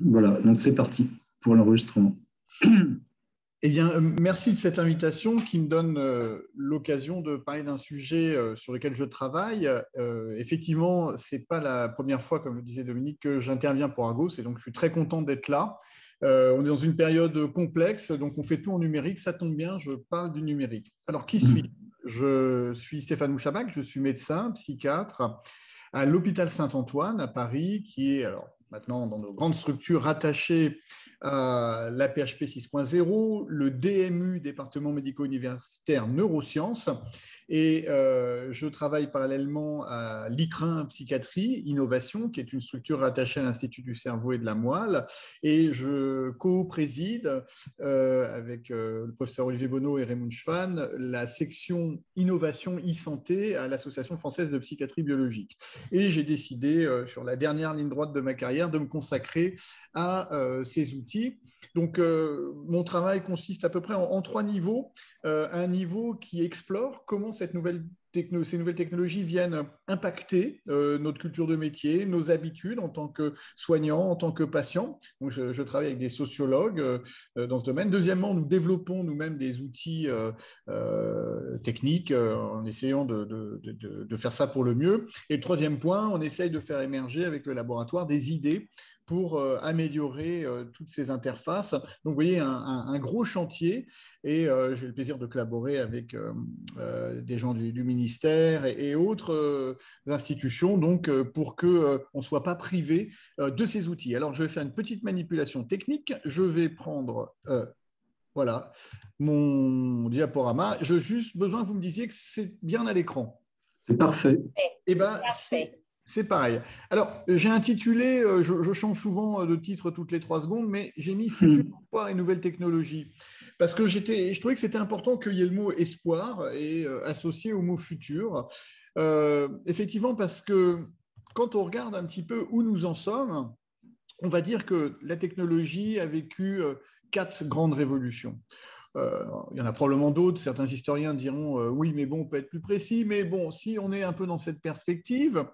Voilà, donc c'est parti pour l'enregistrement. Eh bien, merci de cette invitation qui me donne l'occasion de parler d'un sujet sur lequel je travaille. Effectivement, ce n'est pas la première fois, comme le disait Dominique, que j'interviens pour Argos, et donc je suis très content d'être là. On est dans une période complexe, donc on fait tout en numérique. Ça tombe bien, je parle du numérique. Alors, qui suis-je? Je suis Stéphane Mouchabac, je suis médecin, psychiatre à l'hôpital Saint-Antoine à Paris, qui est alors maintenant dans nos grandes structures rattachées à la PHP 6.0, le DMU, département médico-universitaire neurosciences, et je travaille parallèlement à l'ICRIN Psychiatrie Innovation, qui est une structure rattachée à l'Institut du cerveau et de la moelle, et je co-préside avec le professeur Olivier Bonneau et Raymond Schwann la section Innovation e-santé à l'Association française de psychiatrie biologique. Et j'ai décidé, sur la dernière ligne droite de ma carrière, de me consacrer à ces outils. Donc, mon travail consiste à peu près en trois niveaux. Un niveau qui explore comment ces nouvelles technologies viennent impacter notre culture de métier, nos habitudes en tant que soignants, en tant que patients. Donc, je travaille avec des sociologues dans ce domaine. Deuxièmement, nous développons nous-mêmes des outils techniques en essayant de faire ça pour le mieux. Et le troisième point, on essaye de faire émerger avec le laboratoire des idées pour améliorer toutes ces interfaces. Donc, vous voyez, un gros chantier, et j'ai le plaisir de collaborer avec des gens du ministère et autres institutions, donc pour qu'on ne soit pas privé de ces outils. Alors, je vais faire une petite manipulation technique. Je vais prendre voilà, mon diaporama. J'ai juste besoin que vous me disiez que c'est bien à l'écran. C'est parfait. Eh bien, c'est pareil. Alors, j'ai intitulé, je change souvent de titre toutes les 3 secondes, mais j'ai mis Futur espoir et nouvelles technologies. Parce que je trouvais que c'était important qu'il y ait le mot espoir et associé au mot futur. Effectivement, parce que quand on regarde un petit peu où nous en sommes, on va dire que la technologie a vécu 4 grandes révolutions. Il y en a probablement d'autres. Certains historiens diront oui, mais bon, on peut être plus précis. Mais bon, si on est un peu dans cette perspective,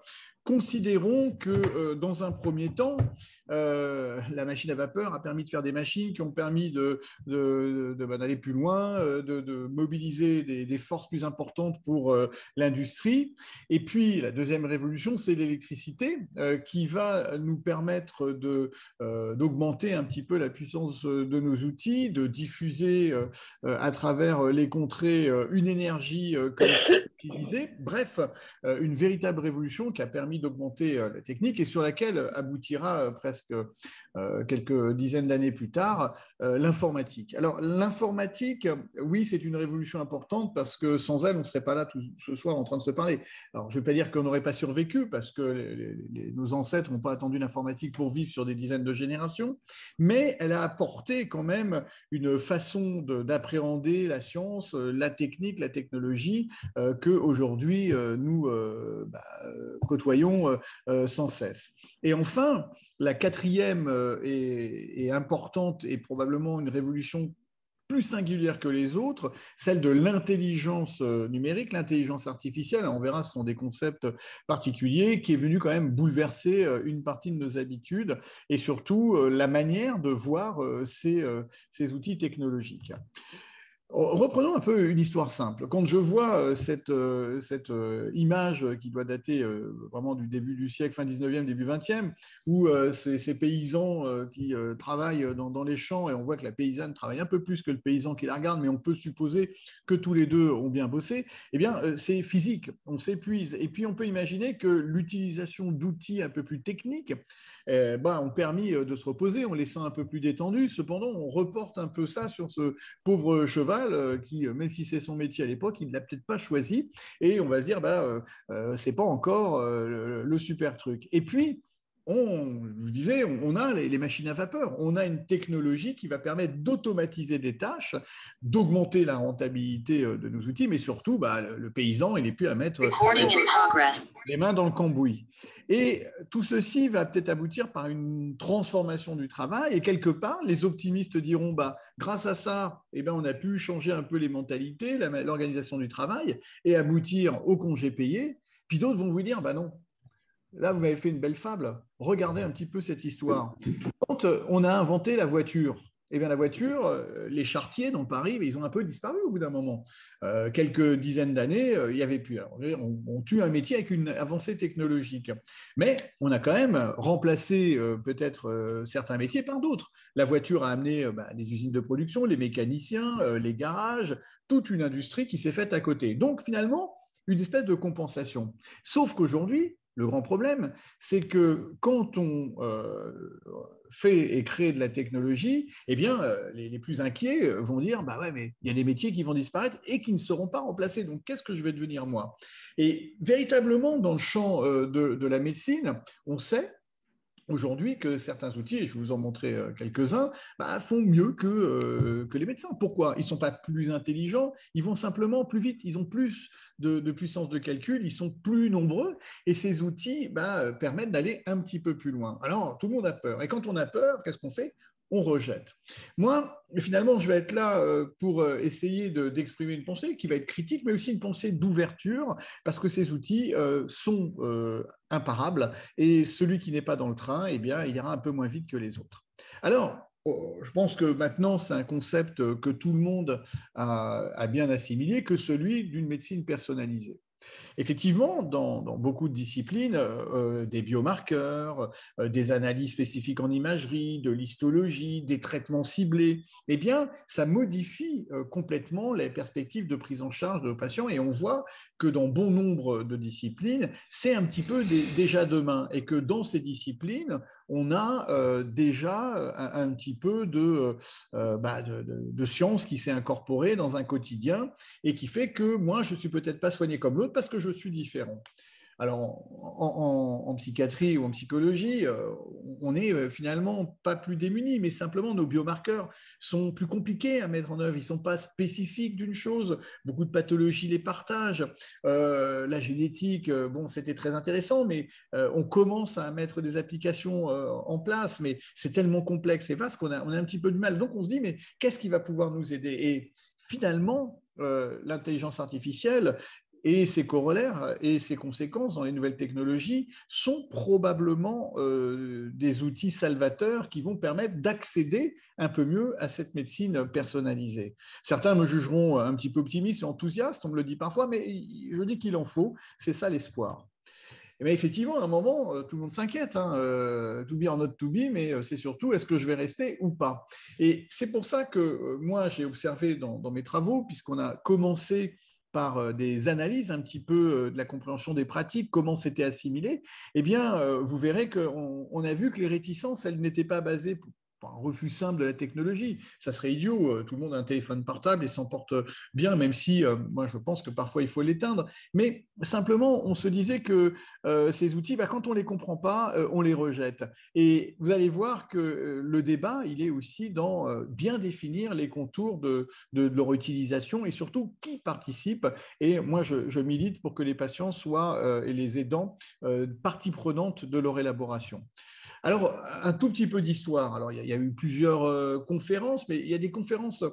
considérons que dans un premier temps, la machine à vapeur a permis de faire des machines qui ont permis d'aller plus loin, de mobiliser des forces plus importantes pour l'industrie. Et puis, la deuxième révolution, c'est l'électricité qui va nous permettre d'augmenter un petit peu la puissance de nos outils, de diffuser à travers les contrées une énergie que l'on peut utiliser. Bref, une véritable révolution qui a permis d'augmenter la technique et sur laquelle aboutira presque quelques dizaines d'années plus tard l'informatique. Alors l'informatique, oui, c'est une révolution importante parce que sans elle, on ne serait pas là tout ce soir en train de se parler. Alors je ne vais pas dire qu'on n'aurait pas survécu parce que nos ancêtres n'ont pas attendu l'informatique pour vivre sur des dizaines de générations, mais elle a apporté quand même une façon d'appréhender la science, la technique, la technologie qu'aujourd'hui nous côtoyons sans cesse. Et enfin, la quatrième est importante et probablement une révolution plus singulière que les autres, celle de l'intelligence numérique, l'intelligence artificielle. On verra, ce sont des concepts particuliers qui est venu quand même bouleverser une partie de nos habitudes et surtout la manière de voir ces outils technologiques. Reprenons un peu une histoire simple. Quand je vois cette image qui doit dater vraiment du début du siècle, fin 19e, début 20e, où ces paysans qui travaillent dans les champs, et on voit que la paysanne travaille un peu plus que le paysan qui la regarde, mais on peut supposer que tous les deux ont bien bossé, eh bien, c'est physique, on s'épuise. Et puis, on peut imaginer que l'utilisation d'outils un peu plus techniques ont permis de se reposer, on les sent un peu plus détendus. Cependant, on reporte un peu ça sur ce pauvre cheval qui, même si c'est son métier à l'époque, il ne l'a peut-être pas choisi. Et on va se dire, c'est pas encore le super truc. Et puis, je vous disais, on a les machines à vapeur. On a une technologie qui va permettre d'automatiser des tâches, d'augmenter la rentabilité de nos outils, mais surtout, le paysan, il n'est plus à mettre les mains dans le cambouis. Et tout ceci va peut-être aboutir par une transformation du travail. Et quelque part, les optimistes diront, grâce à ça, on a pu changer un peu les mentalités, l'organisation du travail et aboutir au congé payé. Puis d'autres vont vous dire, non. là, vous m'avez fait une belle fable. Regardez un petit peu cette histoire. Quand on a inventé la voiture, eh bien, la voiture, les charretiers dans Paris, ils ont un peu disparu au bout d'un moment. Quelques dizaines d'années, il n'y avait plus. Alors, on tue un métier avec une avancée technologique. Mais on a quand même remplacé peut-être certains métiers par d'autres. La voiture a amené les usines de production, les mécaniciens, les garages, toute une industrie qui s'est faite à côté. Donc, finalement, une espèce de compensation. Sauf qu'aujourd'hui, le grand problème, c'est que quand on fait et crée de la technologie, eh bien, les plus inquiets vont dire, bah ouais, mais il y a des métiers qui vont disparaître et qui ne seront pas remplacés. Donc, qu'est-ce que je vais devenir moi? Et véritablement, dans le champ de la médecine, on sait aujourd'hui que certains outils, et je vais vous en montrer quelques-uns, font mieux que les médecins. Pourquoi? Ils ne sont pas plus intelligents, ils vont simplement plus vite, ils ont plus de puissance de calcul, ils sont plus nombreux, et ces outils permettent d'aller un petit peu plus loin. Alors, tout le monde a peur. Et quand on a peur, qu'est-ce qu'on fait? On rejette. Moi, finalement, je vais être là pour essayer d'exprimer une pensée qui va être critique, mais aussi une pensée d'ouverture, parce que ces outils sont imparables, et celui qui n'est pas dans le train, eh bien, il ira un peu moins vite que les autres. Alors, je pense que maintenant, c'est un concept que tout le monde a bien assimilé, que celui d'une médecine personnalisée. Effectivement, dans beaucoup de disciplines, des biomarqueurs, des analyses spécifiques en imagerie, de l'histologie, des traitements ciblés, eh bien, ça modifie complètement les perspectives de prise en charge de nos patients et on voit que dans bon nombre de disciplines, c'est un petit peu déjà demain et que dans ces disciplines, on a déjà un petit peu de science qui s'est incorporée dans un quotidien et qui fait que moi, je ne suis peut-être pas soigné comme l'autre parce que je suis différent. Alors, en psychiatrie ou en psychologie, on n'est finalement pas plus démunis, mais simplement nos biomarqueurs sont plus compliqués à mettre en œuvre. Ils ne sont pas spécifiques d'une chose. Beaucoup de pathologies les partagent. La génétique, bon, c'était très intéressant, mais on commence à mettre des applications en place, mais c'est tellement complexe et vaste qu'on a un petit peu de mal. Donc, on se dit, mais qu'est-ce qui va pouvoir nous aider? Et finalement, l'intelligence artificielle et ses corollaires et ses conséquences dans les nouvelles technologies sont probablement des outils salvateurs qui vont permettre d'accéder un peu mieux à cette médecine personnalisée. Certains me jugeront un petit peu optimiste et enthousiaste, on me le dit parfois, mais je dis qu'il en faut, c'est ça l'espoir. Et bien effectivement, à un moment, tout le monde s'inquiète, hein, to be or not to be, mais c'est surtout est-ce que je vais rester ou pas. Et c'est pour ça que moi, j'ai observé dans mes travaux, puisqu'on a commencé par des analyses un petit peu de la compréhension des pratiques, comment c'était assimilé, eh bien, vous verrez qu'on a vu que les réticences, elles n'étaient pas basées un refus simple de la technologie. Ça serait idiot. Tout le monde a un téléphone portable et s'en porte bien, même si moi je pense que parfois il faut l'éteindre. Mais simplement, on se disait que ces outils, quand on ne les comprend pas, on les rejette. Et vous allez voir que le débat, il est aussi dans bien définir les contours de leur utilisation et surtout qui participe. Et moi, je milite pour que les patients soient et les aidants partie prenante de leur élaboration. Alors, un tout petit peu d'histoire. Alors, il y a eu plusieurs conférences, mais il y a des conférences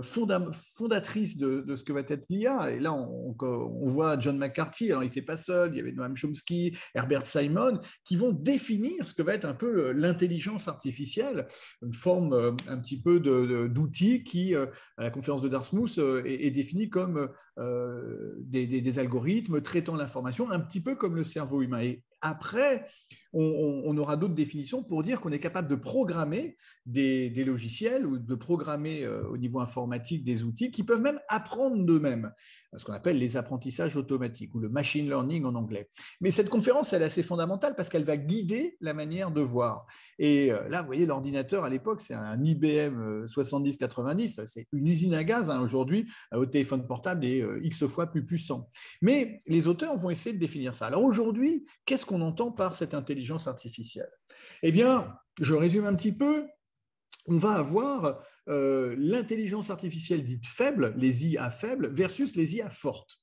fondatrices de ce que va être l'IA. Et là, on voit John McCarthy, alors il n'était pas seul, il y avait Noam Chomsky, Herbert Simon, qui vont définir ce que va être un peu l'intelligence artificielle, une forme un petit peu d'outil qui, à la conférence de Dartmouth, est défini comme des algorithmes traitant l'information, un petit peu comme le cerveau humain. Et après, on aura d'autres définitions pour dire qu'on est capable de programmer des logiciels ou de programmer au niveau informatique des outils qui peuvent même apprendre d'eux-mêmes, ce qu'on appelle les apprentissages automatiques ou le machine learning en anglais. Mais cette conférence, elle est assez fondamentale parce qu'elle va guider la manière de voir. Et là, vous voyez, l'ordinateur à l'époque, c'est un IBM 7090, c'est une usine à gaz. Aujourd'hui, au téléphone portable est X fois plus puissant. Mais les auteurs vont essayer de définir ça. Alors aujourd'hui, qu'est-ce qu'on entend par cette intelligence artificielle? Eh bien, je résume un petit peu. On va avoir l'intelligence artificielle dite faible, les IA faibles, versus les IA fortes.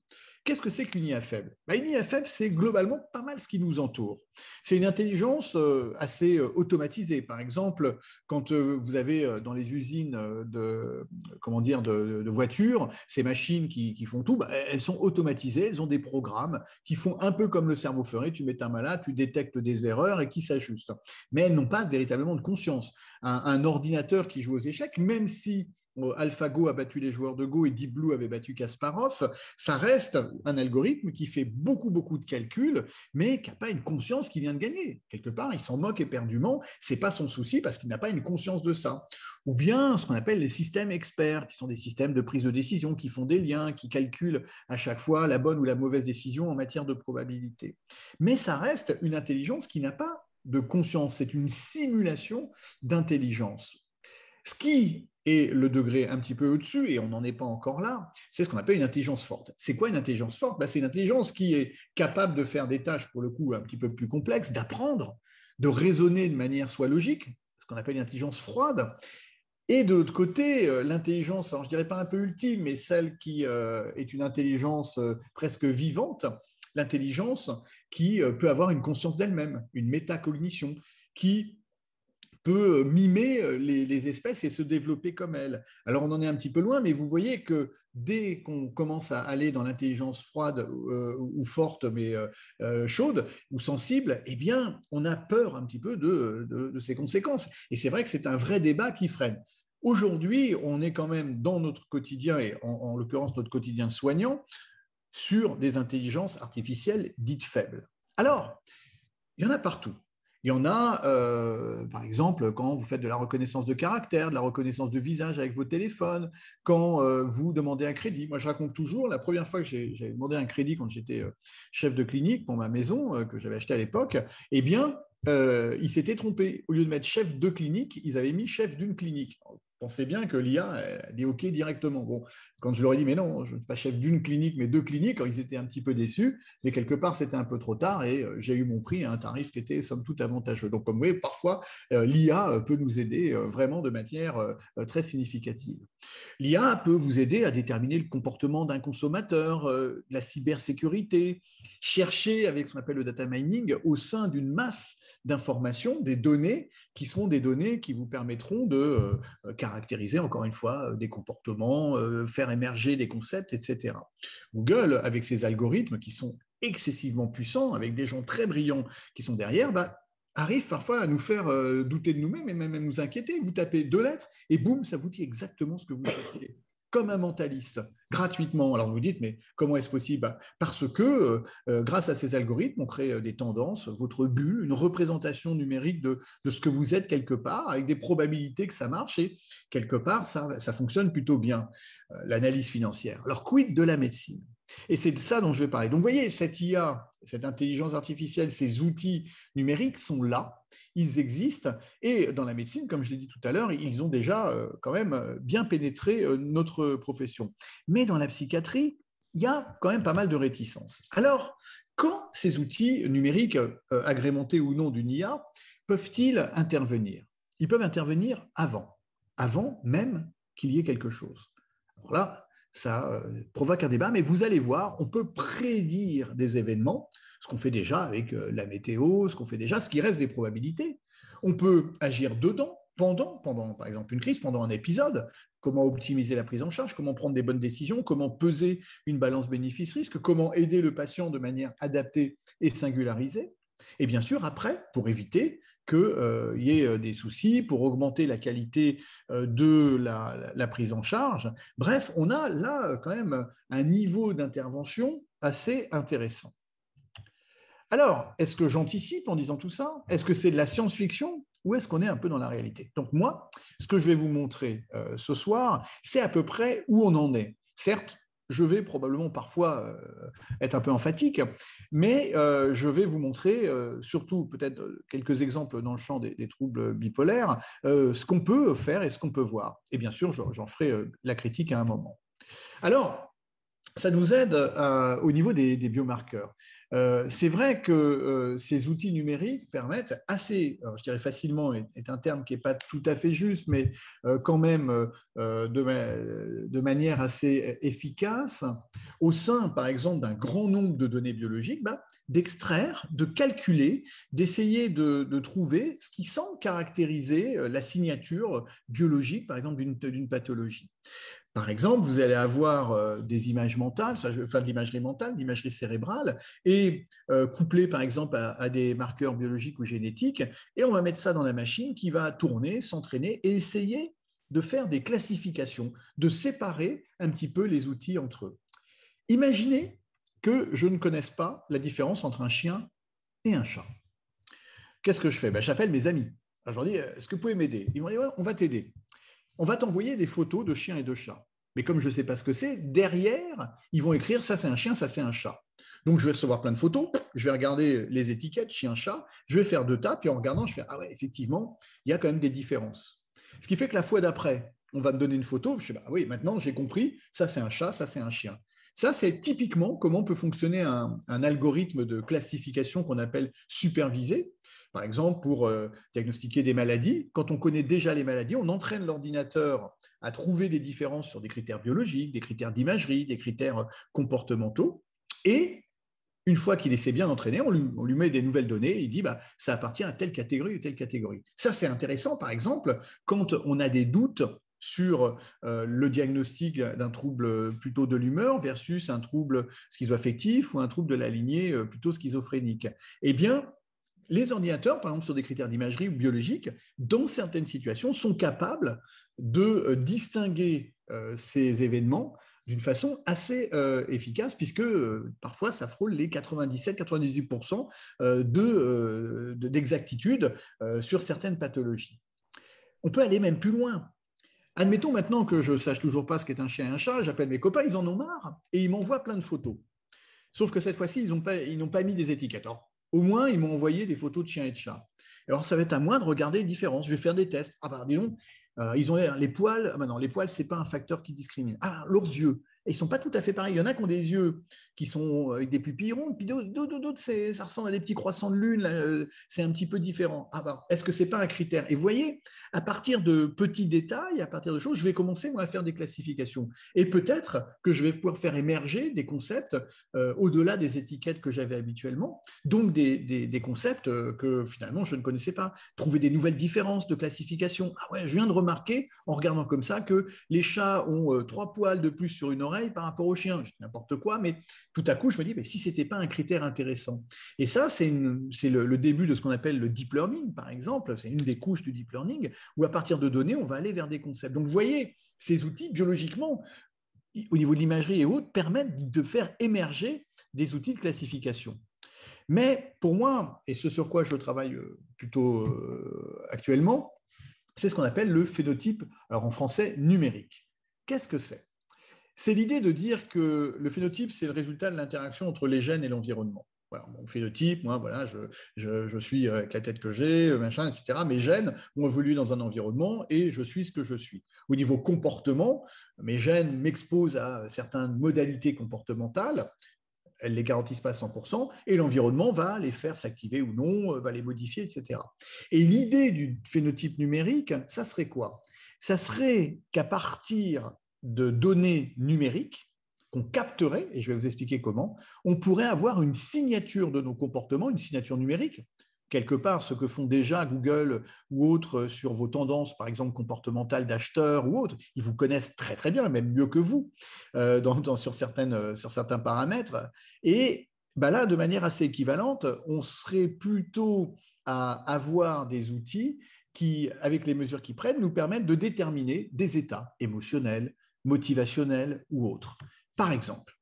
Qu'est-ce que c'est qu'une IA faible? Une IA faible, c'est globalement pas mal ce qui nous entoure. C'est une intelligence assez automatisée. Par exemple, quand vous avez dans les usines de voitures, ces machines qui font tout, elles sont automatisées, elles ont des programmes qui font un peu comme le cerveau ferait. Tu mets ta main là, tu détectes des erreurs et qui s'ajustent. Mais elles n'ont pas véritablement de conscience. Un ordinateur qui joue aux échecs, même si AlphaGo a battu les joueurs de Go et Deep Blue avait battu Kasparov, ça reste un algorithme qui fait beaucoup de calculs, mais qui n'a pas une conscience qui vient de gagner. Quelque part, il s'en moque éperdument, c'est pas son souci parce qu'il n'a pas une conscience de ça. Ou bien ce qu'on appelle les systèmes experts, qui sont des systèmes de prise de décision, qui font des liens, qui calculent à chaque fois la bonne ou la mauvaise décision en matière de probabilité. Mais ça reste une intelligence qui n'a pas de conscience, c'est une simulation d'intelligence. Ce qui est le degré un petit peu au-dessus, et on n'en est pas encore là, c'est ce qu'on appelle une intelligence forte. C'est quoi une intelligence forte? C'est une intelligence qui est capable de faire des tâches, pour le coup, un petit peu plus complexes, d'apprendre, de raisonner de manière soit logique, ce qu'on appelle une intelligence froide. Et de l'autre côté, l'intelligence, alors je dirais pas un peu ultime, mais celle qui est une intelligence presque vivante, l'intelligence qui peut avoir une conscience d'elle-même, une métacognition, qui peut mimer les espèces et se développer comme elles. Alors on en est un petit peu loin, mais vous voyez que dès qu'on commence à aller dans l'intelligence froide ou forte, mais chaude ou sensible, eh bien on a peur un petit peu de ces conséquences. Et c'est vrai que c'est un vrai débat qui freine. Aujourd'hui, on est quand même dans notre quotidien, et en l'occurrence notre quotidien soignant, sur des intelligences artificielles dites faibles. Alors, il y en a partout. Il y en a, par exemple, quand vous faites de la reconnaissance de caractère, de la reconnaissance de visage avec vos téléphones, quand vous demandez un crédit. Moi, je raconte toujours, la première fois que j'ai demandé un crédit quand j'étais chef de clinique pour ma maison, que j'avais achetée à l'époque, eh bien, ils s'étaient trompés. Au lieu de mettre chef de clinique, ils avaient mis chef d'une clinique. Pensez bien que l'IA a dit OK directement. Bon, quand je leur ai dit, mais non, je ne suis pas chef d'une clinique, mais deux cliniques, ils étaient un petit peu déçus, mais quelque part, c'était un peu trop tard et j'ai eu mon prix à un tarif qui était somme toute avantageux. Donc, comme vous voyez, parfois, l'IA peut nous aider vraiment de manière très significative. L'IA peut vous aider à déterminer le comportement d'un consommateur, la cybersécurité, chercher avec ce qu'on appelle le data mining au sein d'une masse d'informations, des données qui seront des données qui vous permettront de caractériser, encore une fois, des comportements, faire émerger des concepts, etc. Google, avec ses algorithmes qui sont excessivement puissants, avec des gens très brillants qui sont derrière, arrive parfois à nous faire douter de nous-mêmes et même à nous inquiéter. Vous tapez deux lettres et boum, ça vous dit exactement ce que vous cherchez. Comme un mentaliste, gratuitement. Alors vous vous dites, mais comment est-ce possible? Parce que grâce à ces algorithmes, on crée des tendances, votre bulle, une représentation numérique de ce que vous êtes quelque part, avec des probabilités que ça marche, et quelque part, ça fonctionne plutôt bien, l'analyse financière. Alors, quid de la médecine? Et c'est de ça dont je vais parler. Donc, vous voyez, cette IA, cette intelligence artificielle, ces outils numériques sont là, ils existent, et dans la médecine, comme je l'ai dit tout à l'heure, ils ont déjà quand même bien pénétré notre profession. Mais dans la psychiatrie, il y a quand même pas mal de réticences. Alors, quand ces outils numériques, agrémentés ou non d'une IA, peuvent-ils intervenir? Ils peuvent intervenir avant même qu'il y ait quelque chose. Alors là, ça provoque un débat, mais vous allez voir, on peut prédire des événements, ce qu'on fait déjà avec la météo, ce qui reste des probabilités. On peut agir dedans, pendant par exemple une crise, pendant un épisode, comment optimiser la prise en charge, comment prendre des bonnes décisions, comment peser une balance bénéfice-risque, comment aider le patient de manière adaptée et singularisée. Et bien sûr, après, pour éviter qu'il y ait des soucis, pour augmenter la qualité de la prise en charge. Bref, on a là quand même un niveau d'intervention assez intéressant. Alors, est-ce que j'anticipe en disant tout ça? Est-ce que c'est de la science-fiction ou est-ce qu'on est un peu dans la réalité? Donc moi, ce que je vais vous montrer ce soir, c'est à peu près où on en est. Certes, je vais probablement parfois être un peu emphatique, mais je vais vous montrer, surtout peut-être quelques exemples dans le champ des troubles bipolaires, ce qu'on peut faire et ce qu'on peut voir. Et bien sûr, j'en ferai la critique à un moment. Alors, ça nous aide au niveau des biomarqueurs. C'est vrai que ces outils numériques permettent assez, alors je dirais facilement est un terme qui n'est pas tout à fait juste, mais quand même de manière assez efficace, au sein, par exemple, d'un grand nombre de données biologiques, d'extraire, de calculer, d'essayer de trouver ce qui semble caractériser la signature biologique, par exemple, d'une pathologie. Par exemple, vous allez avoir des images mentales, enfin de l'imagerie mentale, de l'imagerie cérébrale, et couplées par exemple à des marqueurs biologiques ou génétiques, et on va mettre ça dans la machine qui va tourner, s'entraîner et essayer de faire des classifications, de séparer un petit peu les outils entre eux. Imaginez que je ne connaisse pas la différence entre un chien et un chat. Qu'est-ce que je fais? J'appelle mes amis. Alors, je leur dis, est-ce que vous pouvez m'aider? Ils vont dire, ouais, on va t'aider. On va t'envoyer des photos de chiens et de chats. Mais comme je ne sais pas ce que c'est, derrière, ils vont écrire ça c'est un chien, ça c'est un chat. Donc je vais recevoir plein de photos, je vais regarder les étiquettes chien-chat, je vais faire 2 tapes et en regardant, je fais ah ouais, effectivement, il y a quand même des différences. Ce qui fait que la fois d'après, on va me donner une photo, je fais ah oui, maintenant j'ai compris, ça c'est un chat, ça c'est un chien. Ça, c'est typiquement comment peut fonctionner un algorithme de classification qu'on appelle supervisé. Par exemple, pour diagnostiquer des maladies, quand on connaît déjà les maladies, on entraîne l'ordinateur à trouver des différences sur des critères biologiques, des critères d'imagerie, des critères comportementaux. Et une fois qu'il s'est bien entraîné, on lui met des nouvelles données et il dit ça appartient à telle catégorie ou telle catégorie. Ça, c'est intéressant, par exemple, quand on a des doutes sur le diagnostic d'un trouble plutôt de l'humeur versus un trouble schizoaffectif ou un trouble de la lignée plutôt schizophrénique. Eh bien, les ordinateurs, par exemple sur des critères d'imagerie ou biologiques, dans certaines situations, sont capables de distinguer ces événements d'une façon assez efficace, puisque parfois ça frôle les 97-98% d'exactitude sur certaines pathologies. On peut aller même plus loin. Admettons maintenant que je ne sache toujours pas ce qu'est un chien et un chat, j'appelle mes copains, ils en ont marre, et ils m'envoient plein de photos. Sauf que cette fois-ci, ils n'ont pas mis des étiquettes. Alors, au moins, ils m'ont envoyé des photos de chiens et de chats. Alors, ça va être à moi de regarder les différences. Je vais faire des tests. Dis donc, ils ont les poils. Non, les poils, ce n'est pas un facteur qui discrimine. Leurs yeux. Et ils ne sont pas tout à fait pareils. Il y en a qui ont des yeux qui sont avec des pupilles rondes, puis d'autres, ça ressemble à des petits croissants de lune. Là, c'est un petit peu différent. Est-ce que ce n'est pas un critère? Et vous voyez, à partir de petits détails, à partir de choses, je vais commencer moi, à faire des classifications. Et peut-être que je vais pouvoir faire émerger des concepts au-delà des étiquettes que j'avais habituellement, donc des concepts que finalement je ne connaissais pas. Trouver des nouvelles différences de classification. Ah ouais, je viens de remarquer, en regardant comme ça, que les chats ont 3 poils de plus sur une oreille par rapport aux chiens. Je dis n'importe quoi, mais tout à coup, je me dis, mais si ce n'était pas un critère intéressant. Et ça, c'est le début de ce qu'on appelle le deep learning, par exemple. C'est une des couches du deep learning, où à partir de données, on va aller vers des concepts. Donc, vous voyez, ces outils, biologiquement, au niveau de l'imagerie et autres, permettent de faire émerger des outils de classification. Mais pour moi, et ce sur quoi je travaille plutôt actuellement, c'est ce qu'on appelle le phénotype, alors en français, numérique. Qu'est-ce que c'est? C'est l'idée de dire que le phénotype, c'est le résultat de l'interaction entre les gènes et l'environnement. Voilà, mon phénotype, moi, voilà, je suis avec la tête que j'ai, machin, etc. Mes gènes ont évolué dans un environnement et je suis ce que je suis. Au niveau comportement, mes gènes m'exposent à certaines modalités comportementales. Elles ne les garantissent pas à 100%, et l'environnement va les faire s'activer ou non, va les modifier, etc. Et l'idée du phénotype numérique, ça serait quoi? Ça serait qu'à partir de données numériques qu'on capterait, et je vais vous expliquer comment, on pourrait avoir une signature de nos comportements, une signature numérique, quelque part ce que font déjà Google ou autres sur vos tendances, par exemple comportementales d'acheteurs ou autres. Ils vous connaissent très très bien, même mieux que vous, sur certains paramètres. Et là, de manière assez équivalente, on serait plutôt à avoir des outils qui, avec les mesures qu'ils prennent, nous permettent de déterminer des états émotionnels, motivationnels ou autres. Par exemple,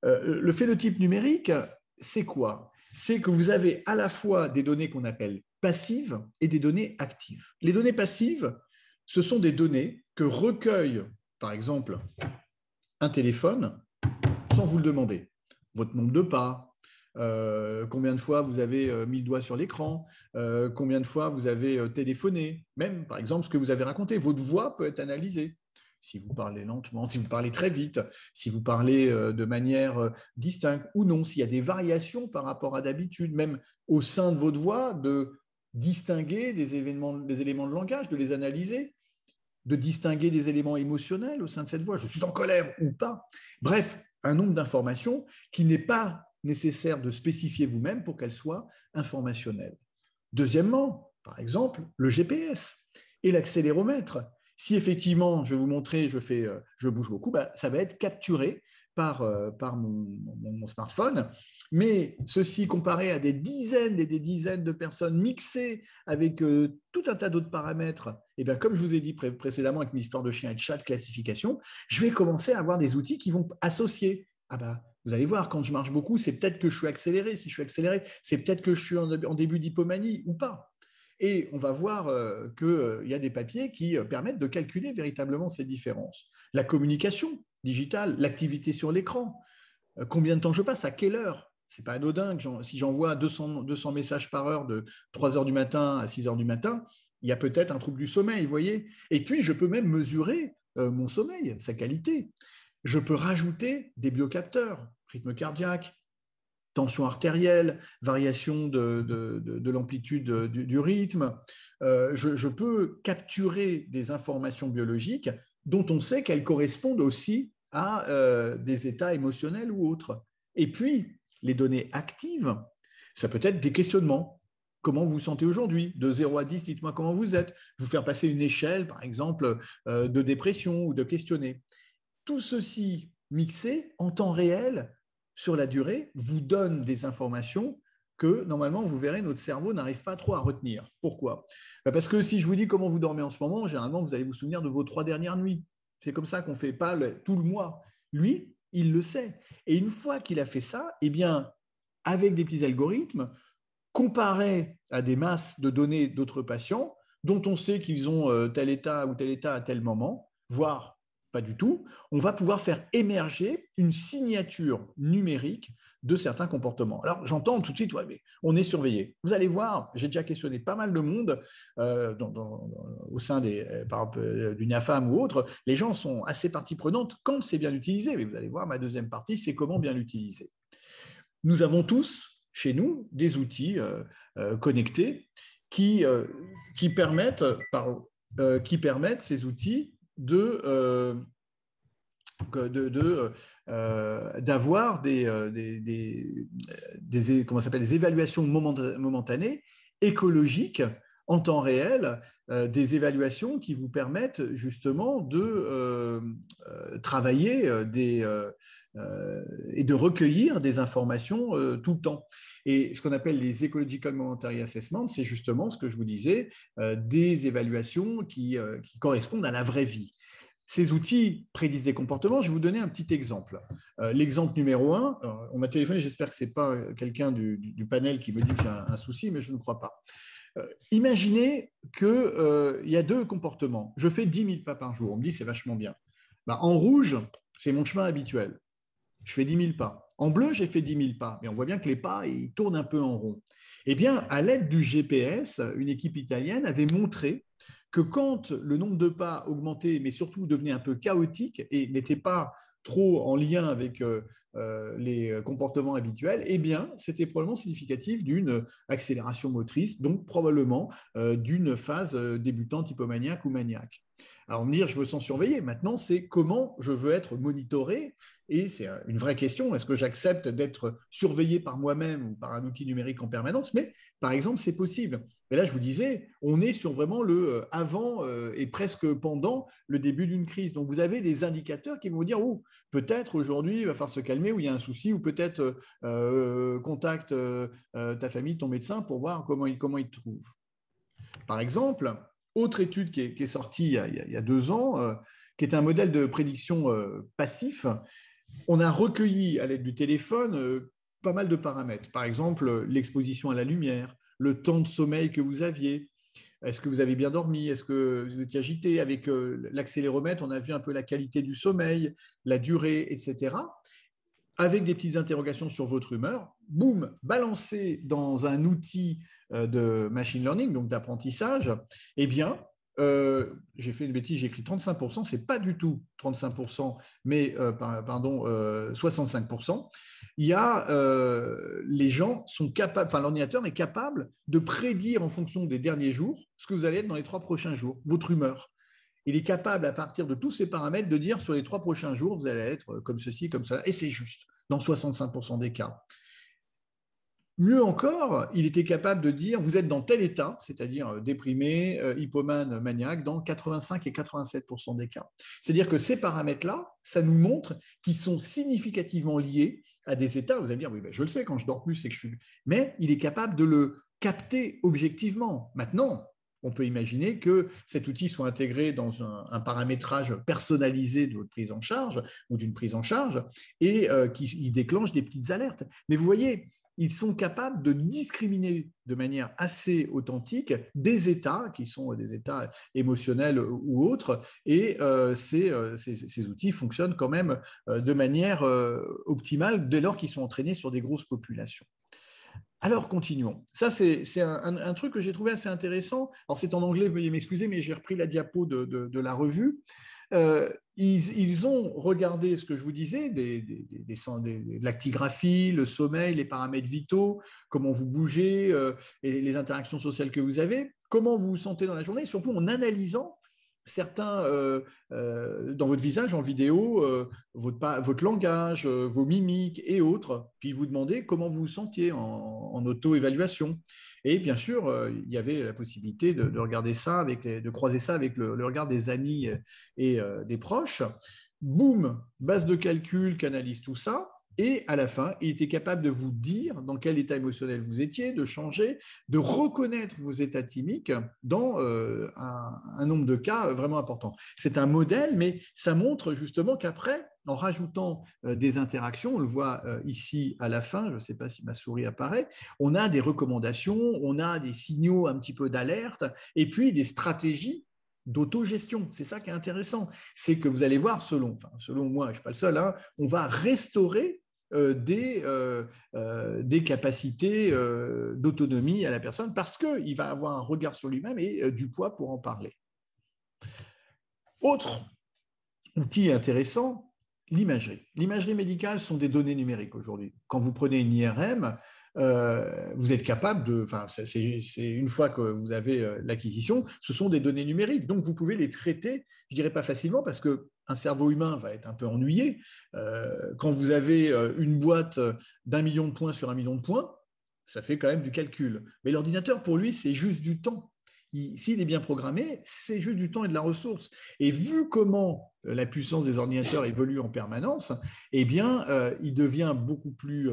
le phénotype numérique, c'est quoi? C'est que vous avez à la fois des données qu'on appelle passives et des données actives. Les données passives, ce sont des données que recueille, par exemple, un téléphone sans vous le demander. Votre nombre de pas, combien de fois vous avez mis le doigt sur l'écran, combien de fois vous avez téléphoné, même, par exemple, ce que vous avez raconté. Votre voix peut être analysée. si vous parlez lentement, si vous parlez très vite, si vous parlez de manière distincte ou non, s'il y a des variations par rapport à d'habitude, même au sein de votre voix, de distinguer des éléments de langage, de les analyser, de distinguer des éléments émotionnels au sein de cette voix. Je suis en colère ou pas. Bref, un nombre d'informations qui n'est pas nécessaire de spécifier vous-même pour qu'elles soient informationnelles. Deuxièmement, par exemple, le GPS et l'accéléromètre. Si effectivement, je vais vous montrer, je bouge beaucoup, ça va être capturé par mon smartphone. Mais ceci comparé à des dizaines et des dizaines de personnes mixées avec tout un tas d'autres paramètres, et bien, comme je vous ai dit précédemment avec une histoire de chien et de chat de classification, je vais commencer à avoir des outils qui vont associer. Vous allez voir, quand je marche beaucoup, c'est peut-être que je suis accéléré. Si je suis accéléré, c'est peut-être que je suis en début d'hypomanie ou pas. Et on va voir qu'il y a des papiers qui permettent de calculer véritablement ces différences. La communication digitale, l'activité sur l'écran, combien de temps je passe, à quelle heure. Ce n'est pas anodin que si j'envoie 200 messages par heure de 3 heures du matin à 6 heures du matin, il y a peut-être un trouble du sommeil, vous voyez. Et puis, je peux même mesurer mon sommeil, sa qualité. Je peux rajouter des biocapteurs, rythme cardiaque, tension artérielle, variation de l'amplitude du rythme. Je peux capturer des informations biologiques dont on sait qu'elles correspondent aussi à des états émotionnels ou autres. Et puis, les données actives, ça peut être des questionnements. Comment vous vous sentez aujourd'hui? De 0 à 10, dites-moi comment vous êtes. Vous faire passer une échelle, par exemple, de dépression ou de questionner. Tout ceci mixé en temps réel, sur la durée, vous donne des informations que, normalement, vous verrez, notre cerveau n'arrive pas trop à retenir. Pourquoi? Parce que si je vous dis comment vous dormez en ce moment, généralement, vous allez vous souvenir de vos 3 dernières nuits. C'est comme ça qu'on ne fait pas tout le mois. Lui, il le sait. Et une fois qu'il a fait ça, eh bien, avec des petits algorithmes, comparé à des masses de données d'autres patients, dont on sait qu'ils ont tel état ou tel état à tel moment, voire pas du tout, on va pouvoir faire émerger une signature numérique de certains comportements. Alors, j'entends tout de suite, ouais, mais on est surveillé. Vous allez voir, j'ai déjà questionné pas mal de monde au sein par exemple, du NAFAM ou autre. Les gens sont assez partie prenante quand c'est bien utilisé. Mais vous allez voir, ma deuxième partie, c'est comment bien l'utiliser. Nous avons tous, chez nous, des outils connectés qui permettent ces outils d'avoir des évaluations momentanées, écologiques, en temps réel, des évaluations qui vous permettent justement de travailler et de recueillir des informations tout le temps. Et ce qu'on appelle les Ecological Momentary Assessments, c'est justement ce que je vous disais, des évaluations qui correspondent à la vraie vie. Ces outils prédisent des comportements. Je vais vous donner un petit exemple. L'exemple numéro 1, on m'a téléphoné, j'espère que ce n'est pas quelqu'un du panel qui me dit que j'ai un souci, mais je ne crois pas. Imaginez qu'il y a 2 comportements. Je fais 10 000 pas par jour. On me dit c'est vachement bien. En rouge, c'est mon chemin habituel. Je fais 10 000 pas. En bleu, j'ai fait 10 000 pas. Mais on voit bien que les pas, ils tournent un peu en rond. Eh bien, à l'aide du GPS, une équipe italienne avait montré que quand le nombre de pas augmentait, mais surtout devenait un peu chaotique et n'était pas trop en lien avec les comportements habituels, eh bien, c'était probablement significatif d'une accélération motrice, donc probablement d'une phase débutante hypomaniaque ou maniaque. Alors, me dire, je me sens surveillé. Maintenant, c'est comment je veux être monitoré. Et c'est une vraie question. Est-ce que j'accepte d'être surveillé par moi-même ou par un outil numérique en permanence? Mais, par exemple, c'est possible. Et là, je vous disais, on est sur vraiment le avant et presque pendant le début d'une crise. Donc, vous avez des indicateurs qui vont vous dire, oh, peut-être aujourd'hui, il va falloir se calmer, ou il y a un souci, ou peut-être contacte ta famille, ton médecin, pour voir comment il te trouve. Par exemple, autre étude qui est sortie il y a 2 ans, qui est un modèle de prédiction passif. On a recueilli à l'aide du téléphone pas mal de paramètres. Par exemple, l'exposition à la lumière, le temps de sommeil que vous aviez. Est-ce que vous avez bien dormi? Est-ce que vous étiez agité? Avec l'accéléromètre, on a vu un peu la qualité du sommeil, la durée, etc. Avec des petites interrogations sur votre humeur, boum, balancé dans un outil de machine learning, donc d'apprentissage, eh bien, j'ai fait une bêtise, j'ai écrit 35%, ce n'est pas du tout 35%, mais 65%. Il y a, les gens sont capables, enfin l'ordinateur est capable de prédire en fonction des derniers jours ce que vous allez être dans les 3 prochains jours, votre humeur. Il est capable, à partir de tous ces paramètres, de dire sur les 3 prochains jours, vous allez être comme ceci, comme ça, et c'est juste, dans 65% des cas. Mieux encore, il était capable de dire vous êtes dans tel état, c'est-à-dire déprimé, hypomane, maniaque, dans 85 et 87% des cas. C'est-à-dire que ces paramètres-là, ça nous montre qu'ils sont significativement liés à des états. Vous allez me dire oui, ben je le sais, quand je dors plus, c'est que je suis. Mais il est capable de le capter objectivement. Maintenant, on peut imaginer que cet outil soit intégré dans un paramétrage personnalisé de votre prise en charge ou d'une prise en charge et qu'il déclenche des petites alertes. Mais vous voyez, ils sont capables de discriminer de manière assez authentique des états qui sont des états émotionnels ou autres, et ces outils fonctionnent quand même de manière optimale dès lors qu'ils sont entraînés sur des grosses populations. Alors, continuons. Ça, c'est un truc que j'ai trouvé assez intéressant. Alors, c'est en anglais, veuillez m'excuser, mais j'ai repris la diapo de la revue. Ils ont regardé ce que je vous disais, de l'actigraphie, le sommeil, les paramètres vitaux, comment vous bougez, et les interactions sociales que vous avez, comment vous vous sentez dans la journée, et surtout en analysant certains dans votre visage en vidéo, votre langage, vos mimiques et autres, puis vous demandez comment vous vous sentiez en auto-évaluation. Et bien sûr, il y avait la possibilité de regarder ça, de croiser ça avec le regard des amis et des proches. Boum, base de calcul qui analyse tout ça. Et à la fin, il était capable de vous dire dans quel état émotionnel vous étiez, de changer, de reconnaître vos états thymiques dans un nombre de cas vraiment important. C'est un modèle, mais ça montre justement qu'après, en rajoutant des interactions, on le voit ici à la fin, je ne sais pas si ma souris apparaît, on a des recommandations, on a des signaux un petit peu d'alerte, et puis des stratégies d'autogestion. C'est ça qui est intéressant. C'est que vous allez voir, selon moi, je ne suis pas le seul, hein, on va restaurer des capacités d'autonomie à la personne parce qu'il va avoir un regard sur lui-même et du poids pour en parler. Autre outil intéressant, l'imagerie. L'imagerie médicale sont des données numériques aujourd'hui. Quand vous prenez une IRM, vous êtes capable de, enfin, c'est une fois que vous avez l'acquisition, ce sont des données numériques, donc vous pouvez les traiter, je dirais pas facilement, parce que un cerveau humain va être un peu ennuyé. Quand vous avez une boîte d'1 million de points sur 1 million de points, ça fait quand même du calcul. Mais l'ordinateur, pour lui, c'est juste du temps. S'il est bien programmé, c'est juste du temps et de la ressource. Et vu comment la puissance des ordinateurs évolue en permanence, eh bien, il devient beaucoup plus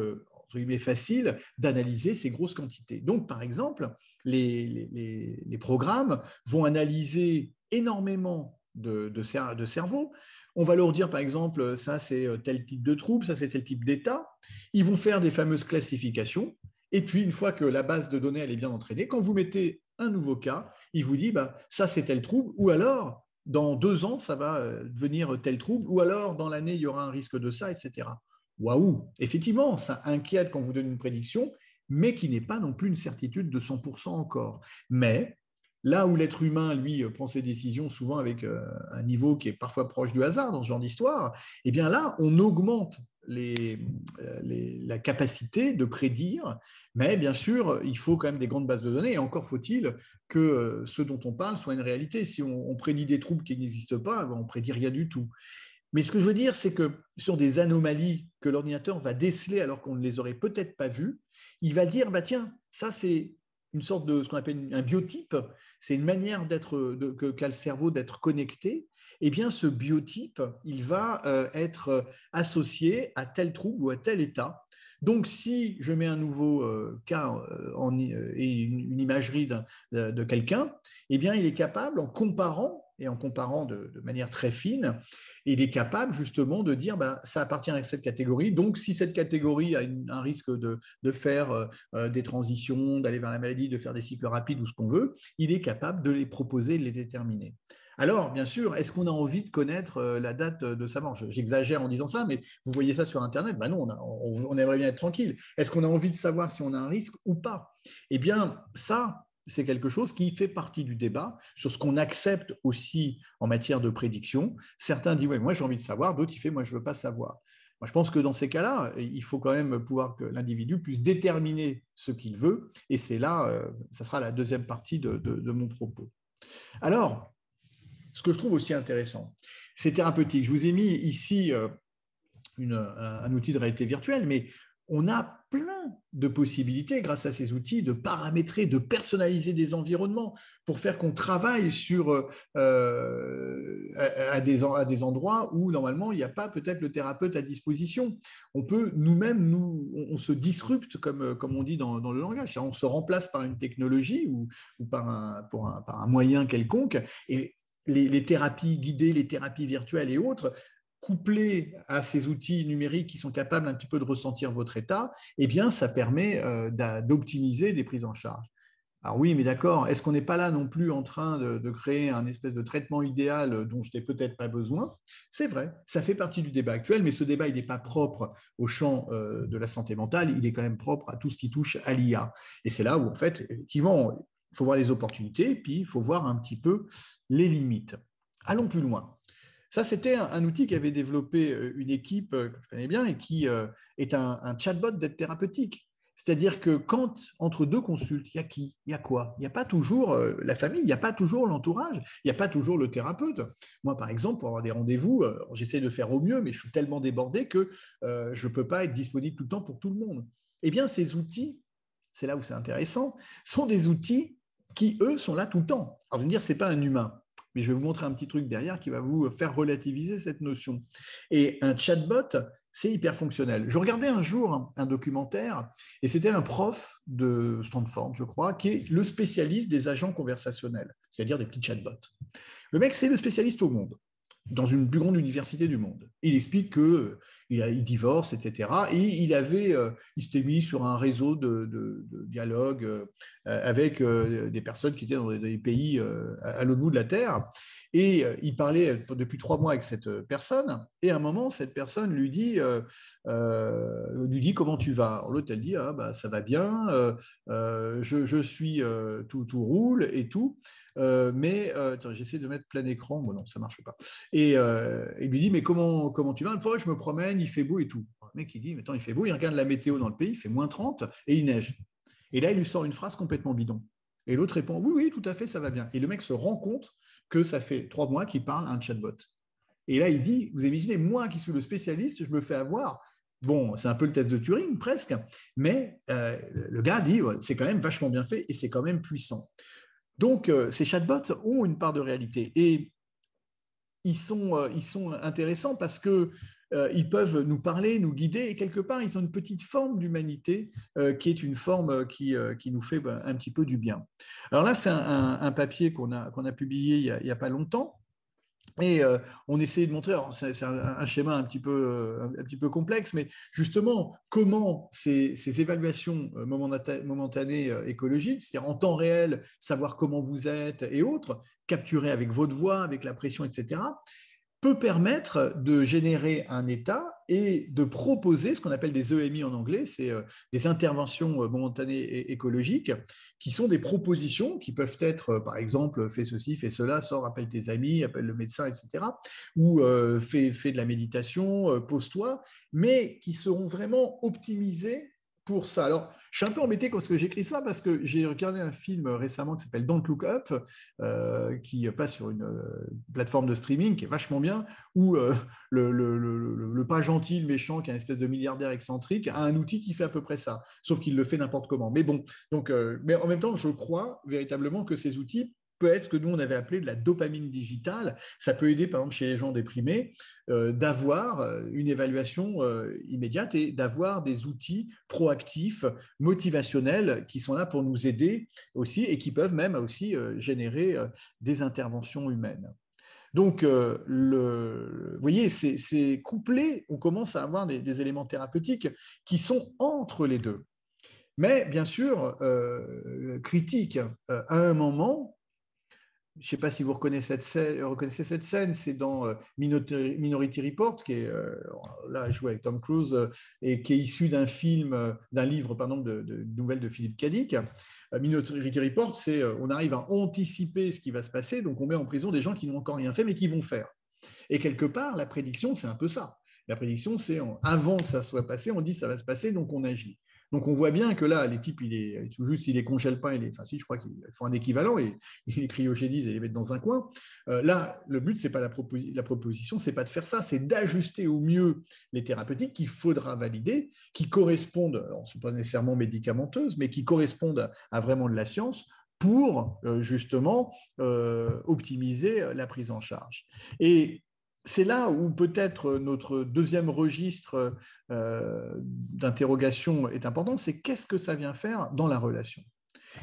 facile d'analyser ces grosses quantités. Donc, par exemple, les programmes vont analyser énormément de cerveau. On va leur dire, par exemple, ça c'est tel type de trouble, ça c'est tel type d'état. Ils vont faire des fameuses classifications. Et puis, une fois que la base de données elle est bien entraînée, quand vous mettez un nouveau cas, il vous dit, bah, ça c'est tel trouble, ou alors, dans 2 ans, ça va devenir tel trouble, ou alors, dans l'année, il y aura un risque de ça, etc. Waouh, effectivement, ça inquiète quand vous donnez une prédiction, mais qui n'est pas non plus une certitude de 100% encore. Mais là où l'être humain, lui, prend ses décisions souvent avec un niveau qui est parfois proche du hasard dans ce genre d'histoire, eh bien là, on augmente la capacité de prédire, mais bien sûr, il faut quand même des grandes bases de données, et encore faut-il que ce dont on parle soit une réalité. Si on prédit des troubles qui n'existent pas, on ne prédit rien du tout. Mais ce que je veux dire, c'est que sur des anomalies que l'ordinateur va déceler alors qu'on ne les aurait peut-être pas vues, il va dire, bah tiens, ça c'est une sorte de ce qu'on appelle un biotype, c'est une manière qu'a le cerveau d'être connecté. Eh bien, ce biotype, il va être associé à tel trouble ou à tel état. Donc, si je mets un nouveau cas et une imagerie de quelqu'un, eh bien, il est capable, en comparant de manière très fine, il est capable justement de dire bah, ça appartient à cette catégorie. Donc, si cette catégorie a un risque de faire des transitions, d'aller vers la maladie, de faire des cycles rapides ou ce qu'on veut, il est capable de les proposer, de les déterminer. Alors, bien sûr, est-ce qu'on a envie de connaître la date de sa mort? J'exagère en disant ça, mais vous voyez ça sur Internet, ben non, on aimerait bien être tranquille. Est-ce qu'on a envie de savoir si on a un risque ou pas? Eh bien, ça, c'est quelque chose qui fait partie du débat sur ce qu'on accepte aussi en matière de prédiction. Certains disent, ouais, moi j'ai envie de savoir, d'autres ils font, moi je ne veux pas savoir. Moi, je pense que dans ces cas-là, il faut quand même pouvoir que l'individu puisse déterminer ce qu'il veut, et c'est là, ça sera la deuxième partie de mon propos. Alors, ce que je trouve aussi intéressant, c'est thérapeutique. Je vous ai mis ici un outil de réalité virtuelle, mais on a plein de possibilités grâce à ces outils de paramétrer, de personnaliser des environnements pour faire qu'on travaille sur, à des endroits où normalement il n'y a pas peut-être le thérapeute à disposition. On peut nous-mêmes, on se disrupte comme on dit dans le langage, on se remplace par une technologie ou par un moyen quelconque, et les thérapies guidées, les thérapies virtuelles et autres, couplé à ces outils numériques qui sont capables un petit peu de ressentir votre état, eh bien, ça permet d'optimiser des prises en charge. Alors oui, mais d'accord, est-ce qu'on n'est pas là non plus en train de créer un espèce de traitement idéal dont je n'ai peut-être pas besoin? C'est vrai, ça fait partie du débat actuel, mais ce débat, il n'est pas propre au champ de la santé mentale, il est quand même propre à tout ce qui touche à l'IA. Et c'est là où, en fait, effectivement, il faut voir les opportunités, puis il faut voir un petit peu les limites. Allons plus loin. Ça, c'était un outil qu'avait développé une équipe que je connais bien et qui est un chatbot d'aide thérapeutique. C'est-à-dire que quand, entre deux consultes, il y a qui? Il y a quoi? Il n'y a pas toujours la famille, il n'y a pas toujours l'entourage, il n'y a pas toujours le thérapeute. Moi, par exemple, pour avoir des rendez-vous, j'essaie de faire au mieux, mais je suis tellement débordé que je ne peux pas être disponible tout le temps pour tout le monde. Eh bien, ces outils, c'est là où c'est intéressant, sont des outils qui, eux, sont là tout le temps. Alors, je veux dire, ce n'est pas un humain. Mais je vais vous montrer un petit truc derrière qui va vous faire relativiser cette notion. Et un chatbot, c'est hyper fonctionnel. Je regardais un jour un documentaire, et c'était un prof de Stanford, je crois, qui est le spécialiste des agents conversationnels, c'est-à-dire des petits chatbots. Le mec, c'est le spécialiste au monde, dans une plus grande université du monde. Il explique qu'il divorce, etc. Et il s'était mis sur un réseau de dialogue avec des personnes qui étaient dans des pays à l'autre bout de la Terre. Et il parlait depuis 3 mois avec cette personne. Et à un moment, cette personne lui dit comment tu vas. L'autre, elle dit bah, ça va bien, je suis tout roule et tout. Mais attends, j'essaie de mettre plein écran. Bon, non, ça ne marche pas. Et il lui dit mais comment tu vas? Une fois, je me promène, il fait beau et tout. Le mec, il dit mais attends, il fait beau, il regarde la météo dans le pays, il fait -30 et il neige. Et là, il lui sort une phrase complètement bidon. Et l'autre répond oui, oui, tout à fait, ça va bien. Et le mec se rend compte que ça fait 3 mois qu'il parle à un chatbot. Et là, il dit, vous imaginez, moi qui suis le spécialiste, je me fais avoir. Bon, c'est un peu le test de Turing, presque, mais le gars dit, c'est quand même vachement bien fait et c'est quand même puissant. Donc, ces chatbots ont une part de réalité. Et ils sont intéressants parce que ils peuvent nous parler, nous guider, et quelque part, ils ont une petite forme d'humanité qui est une forme qui nous fait un petit peu du bien. Alors là, c'est un papier qu'on a publié il n'y a pas longtemps. Et on essaie de montrer, c'est un schéma un petit peu complexe, mais justement, comment ces évaluations momentanées écologiques, c'est-à-dire en temps réel, savoir comment vous êtes et autres, capturer avec votre voix, avec la pression, etc., peut permettre de générer un état et de proposer ce qu'on appelle des EMI en anglais, c'est des interventions momentanées écologiques, qui sont des propositions qui peuvent être, par exemple, fais ceci, fais cela, sors, appelle tes amis, appelle le médecin, etc., ou fais de la méditation, pose-toi, mais qui seront vraiment optimisées pour ça. Alors, je suis un peu embêté quand j'écris ça parce que j'ai regardé un film récemment qui s'appelle Don't Look Up, qui passe sur une plateforme de streaming qui est vachement bien, où le pas gentil, le méchant, qui est une espèce de milliardaire excentrique, a un outil qui fait à peu près ça, sauf qu'il le fait n'importe comment. Mais bon, donc, mais en même temps, je crois véritablement que ces outils peut être ce que nous, on avait appelé de la dopamine digitale. Ça peut aider, par exemple, chez les gens déprimés, d'avoir une évaluation immédiate et d'avoir des outils proactifs, motivationnels, qui sont là pour nous aider aussi et qui peuvent même aussi générer des interventions humaines. Donc, vous voyez, c'est couplé, on commence à avoir des éléments thérapeutiques qui sont entre les deux. Mais bien sûr, critique, à un moment, je ne sais pas si vous reconnaissez cette scène, c'est dans Minority Report, qui est là joué avec Tom Cruise et qui est issu d'un film, d'un livre, pardon, de nouvelles de Philippe Cadic. Minority Report, c'est on arrive à anticiper ce qui va se passer, donc on met en prison des gens qui n'ont encore rien fait mais qui vont faire. Et quelque part, la prédiction, c'est un peu ça. La prédiction, c'est avant que ça soit passé, on dit ça va se passer, donc on agit. Donc on voit bien que là, les types, tout juste s'il les congèle pas, enfin si, je crois qu'ils font un équivalent et ils les cryogénisent et les mettent dans un coin. Là, le but, c'est pas la proposition, c'est pas de faire ça, c'est d'ajuster au mieux les thérapeutiques qu'il faudra valider, qui correspondent, alors ce ne sont pas nécessairement médicamenteuses, mais qui correspondent à vraiment de la science pour justement optimiser la prise en charge. Et c'est là où peut-être notre deuxième registre d'interrogation est important, c'est qu'est-ce que ça vient faire dans la relation?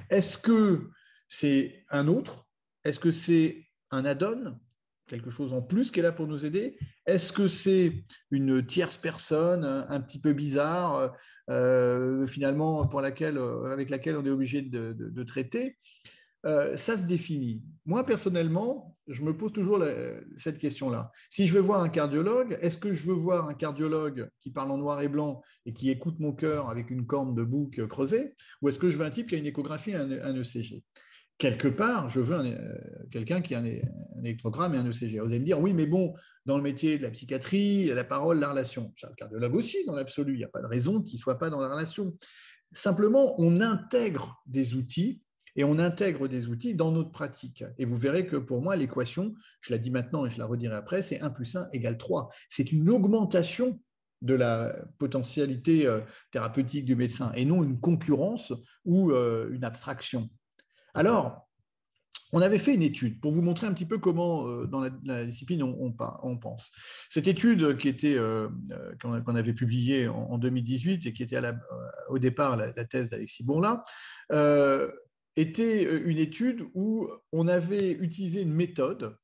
Est-ce que c'est un autre? Est-ce que c'est un add-on? Quelque chose en plus qui est là pour nous aider? Est-ce que c'est une tierce personne un petit peu bizarre, finalement, avec laquelle on est obligé de traiter? Ça se définit. Moi, personnellement, je me pose toujours cette question-là. Si je veux voir un cardiologue, est-ce que je veux voir un cardiologue qui parle en noir et blanc et qui écoute mon cœur avec une corne de bouc creusée, ou est-ce que je veux un type qui a une échographie et un ECG? Quelque part, je veux quelqu'un qui a un électrogramme et un ECG. Vous allez me dire, oui, mais bon, dans le métier de la psychiatrie, la parole, la relation. J'ai un cardiologue aussi, dans l'absolu. Il n'y a pas de raison qu'il ne soit pas dans la relation. Simplement, on intègre des outils et on intègre des outils dans notre pratique. Et vous verrez que pour moi, l'équation, je la dis maintenant et je la redirai après, c'est 1 + 1 = 3. C'est une augmentation de la potentialité thérapeutique du médecin et non une concurrence ou une abstraction. Alors, on avait fait une étude pour vous montrer un petit peu comment, dans la discipline, on pense. Cette étude qu'on avait publiée en 2018 et qui était au départ la thèse d'Alexis Bourla, était une étude où on avait utilisé une méthode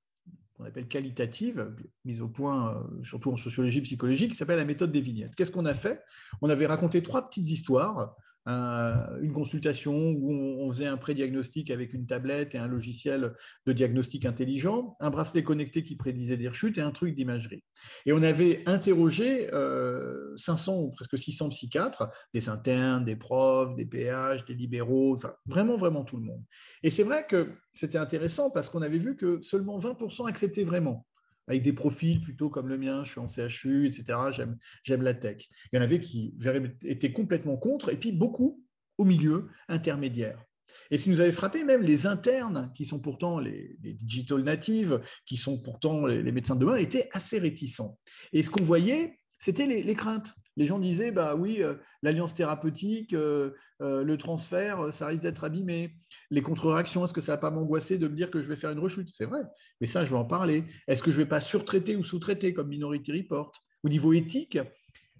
qu'on appelle qualitative, mise au point surtout en sociologie psychologique, qui s'appelle la méthode des vignettes. Qu'est-ce qu'on a fait? On avait raconté 3 petites histoires. Une consultation où on faisait un pré-diagnostic avec une tablette et un logiciel de diagnostic intelligent, un bracelet connecté qui prédisait des rechutes et un truc d'imagerie. Et on avait interrogé 500 ou presque 600 psychiatres, des internes, des profs, des PH, des libéraux, enfin vraiment, vraiment tout le monde. Et c'est vrai que c'était intéressant parce qu'on avait vu que seulement 20% acceptaient vraiment, avec des profils plutôt comme le mien, je suis en CHU, etc., j'aime la tech. Il y en avait qui étaient complètement contre, et puis beaucoup au milieu, intermédiaire. Et ce qui nous avait frappé, même les internes, qui sont pourtant les digital natives, qui sont pourtant les médecins de demain, étaient assez réticents. Et ce qu'on voyait, c'était les craintes. Les gens disaient, bah oui, l'alliance thérapeutique, le transfert, ça risque d'être abîmé. Les contre-réactions, est-ce que ça ne va pas m'angoisser de me dire que je vais faire une rechute? C'est vrai, mais ça, je vais en parler. Est-ce que je ne vais pas surtraiter ou sous-traiter comme Minority Report? Au niveau éthique,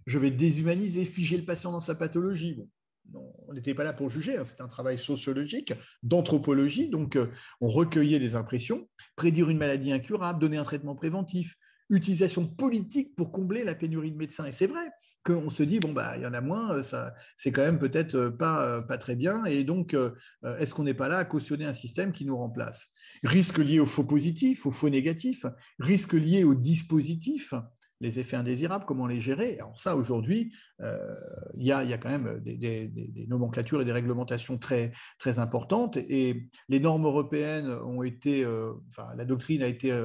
je vais déshumaniser, figer le patient dans sa pathologie. Bon, non, on n'était pas là pour juger, hein, c'est un travail sociologique, d'anthropologie, donc on recueillait les impressions, prédire une maladie incurable, donner un traitement préventif, utilisation politique pour combler la pénurie de médecins. Et c'est vrai qu'on se dit, bon, bah, il y en a moins, ça, c'est quand même peut-être pas très bien, et donc, est-ce qu'on n'est pas là à cautionner un système qui nous remplace? Risque lié aux faux positifs, aux faux négatifs, risque lié aux dispositifs, les effets indésirables, comment les gérer. Alors ça, aujourd'hui, il y a quand même des nomenclatures et des réglementations très, très importantes, et les normes européennes ont été, la doctrine a été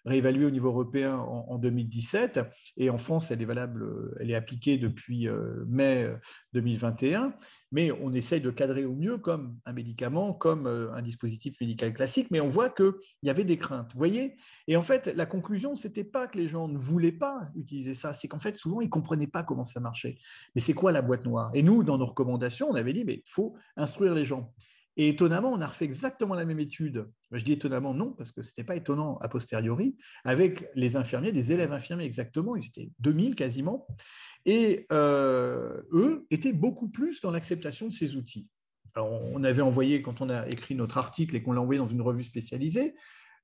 réévaluée au niveau européen en 2017, et en France, elle est valable, elle est appliquée depuis mai 2021, mais on essaye de cadrer au mieux comme un médicament, comme un dispositif médical classique, mais on voit qu'il y avait des craintes, vous voyez? Et en fait, la conclusion, ce n'était pas que les gens ne voulaient pas utiliser ça, c'est qu'en fait, souvent, ils ne comprenaient pas comment ça marchait. Mais c'est quoi la boîte noire? Et nous, dans nos recommandations, on avait dit, mais il faut instruire les gens. Et étonnamment, on a refait exactement la même étude. Je dis étonnamment, non, parce que ce n'était pas étonnant a posteriori, avec les infirmiers, des élèves infirmiers exactement, ils étaient 2000 quasiment, et eux étaient beaucoup plus dans l'acceptation de ces outils. Alors, on avait envoyé, quand on a écrit notre article et qu'on l'a envoyé dans une revue spécialisée,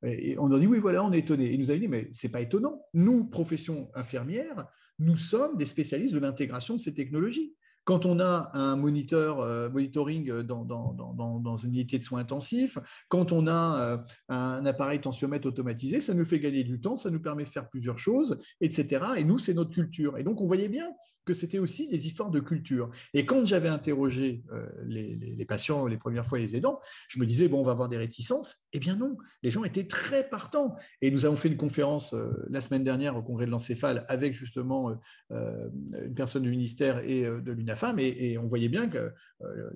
et on a dit, oui, voilà, on est étonné. Il nous avait dit, mais ce n'est pas étonnant. Nous, profession infirmière, nous sommes des spécialistes de l'intégration de ces technologies. quand on a un monitoring dans une unité de soins intensifs, quand on a un appareil tensiomètre automatisé, ça nous fait gagner du temps, ça nous permet de faire plusieurs choses, etc. Et nous, c'est notre culture. Et donc, on voyait bien que c'était aussi des histoires de culture. Et quand j'avais interrogé les patients les premières fois, les aidants, je me disais, bon, on va avoir des réticences. Eh bien non, les gens étaient très partants. Et nous avons fait une conférence la semaine dernière au congrès de l'encéphale avec justement une personne du ministère et de l'UNAFAM, et on voyait bien que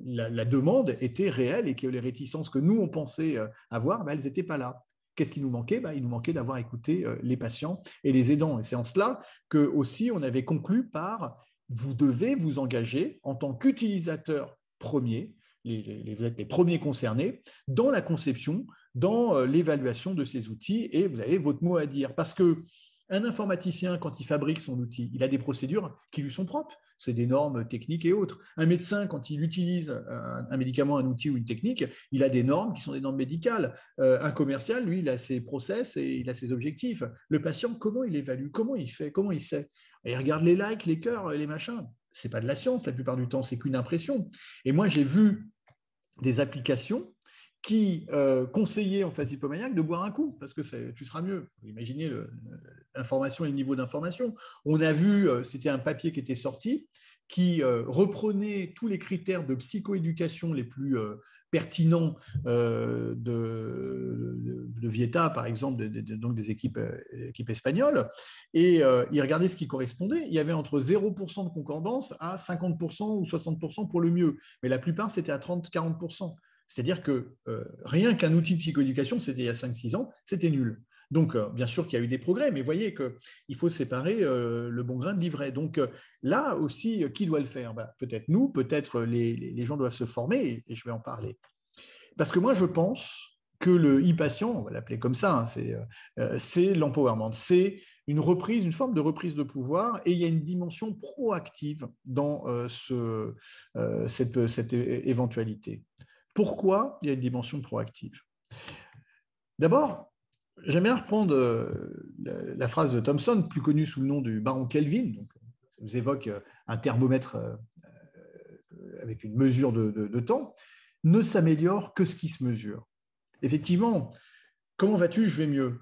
la demande était réelle et que les réticences que nous, on pensait avoir, elles n'étaient pas là. Qu'est-ce qui nous manquait? Il nous manquait d'avoir écouté les patients et les aidants. Et c'est en cela que aussi on avait conclu par vous devez vous engager en tant qu'utilisateur premier, vous êtes les premiers concernés, dans la conception, dans l'évaluation de ces outils, et vous avez votre mot à dire. Parce que un informaticien, quand il fabrique son outil, il a des procédures qui lui sont propres. C'est des normes techniques et autres. Un médecin, quand il utilise un médicament, un outil ou une technique, il a des normes qui sont des normes médicales. Un commercial, lui, il a ses process et il a ses objectifs. Le patient, comment il évalue? Comment il fait? Comment il sait? Et il regarde les likes, les cœurs, les machins. Ce n'est pas de la science la plupart du temps, c'est qu'une impression. Et moi, j'ai vu des applications qui conseillaient en phase hypomaniaque de boire un coup, parce que tu seras mieux. Vous imaginez l'information et le niveau d'information. On a vu, c'était un papier qui était sorti, qui reprenait tous les critères de psychoéducation les plus pertinents de Vieta, par exemple, donc des équipes espagnoles, et il regardait ce qui correspondait. Il y avait entre 0% de concordance à 50% ou 60% pour le mieux, mais la plupart, c'était à 30-40%. C'est-à-dire que rien qu'un outil de psychoéducation, c'était il y a 5-6 ans, c'était nul. Donc, bien sûr qu'il y a eu des progrès, mais voyez qu'il faut séparer le bon grain de l'ivraie. Donc, là aussi, qui doit le faire? Peut-être nous, peut-être les gens doivent se former, et je vais en parler. Parce que moi, je pense que le e-patient, on va l'appeler comme ça, hein, c'est l'empowerment, c'est une forme de reprise de pouvoir, et il y a une dimension proactive dans cette éventualité. Pourquoi il y a une dimension proactive? D'abord, j'aime bien reprendre la phrase de Thomson, plus connue sous le nom du baron Kelvin. Donc, ça nous évoque un thermomètre avec une mesure de temps. Ne s'améliore que ce qui se mesure. Effectivement, comment vas-tu? Je vais mieux.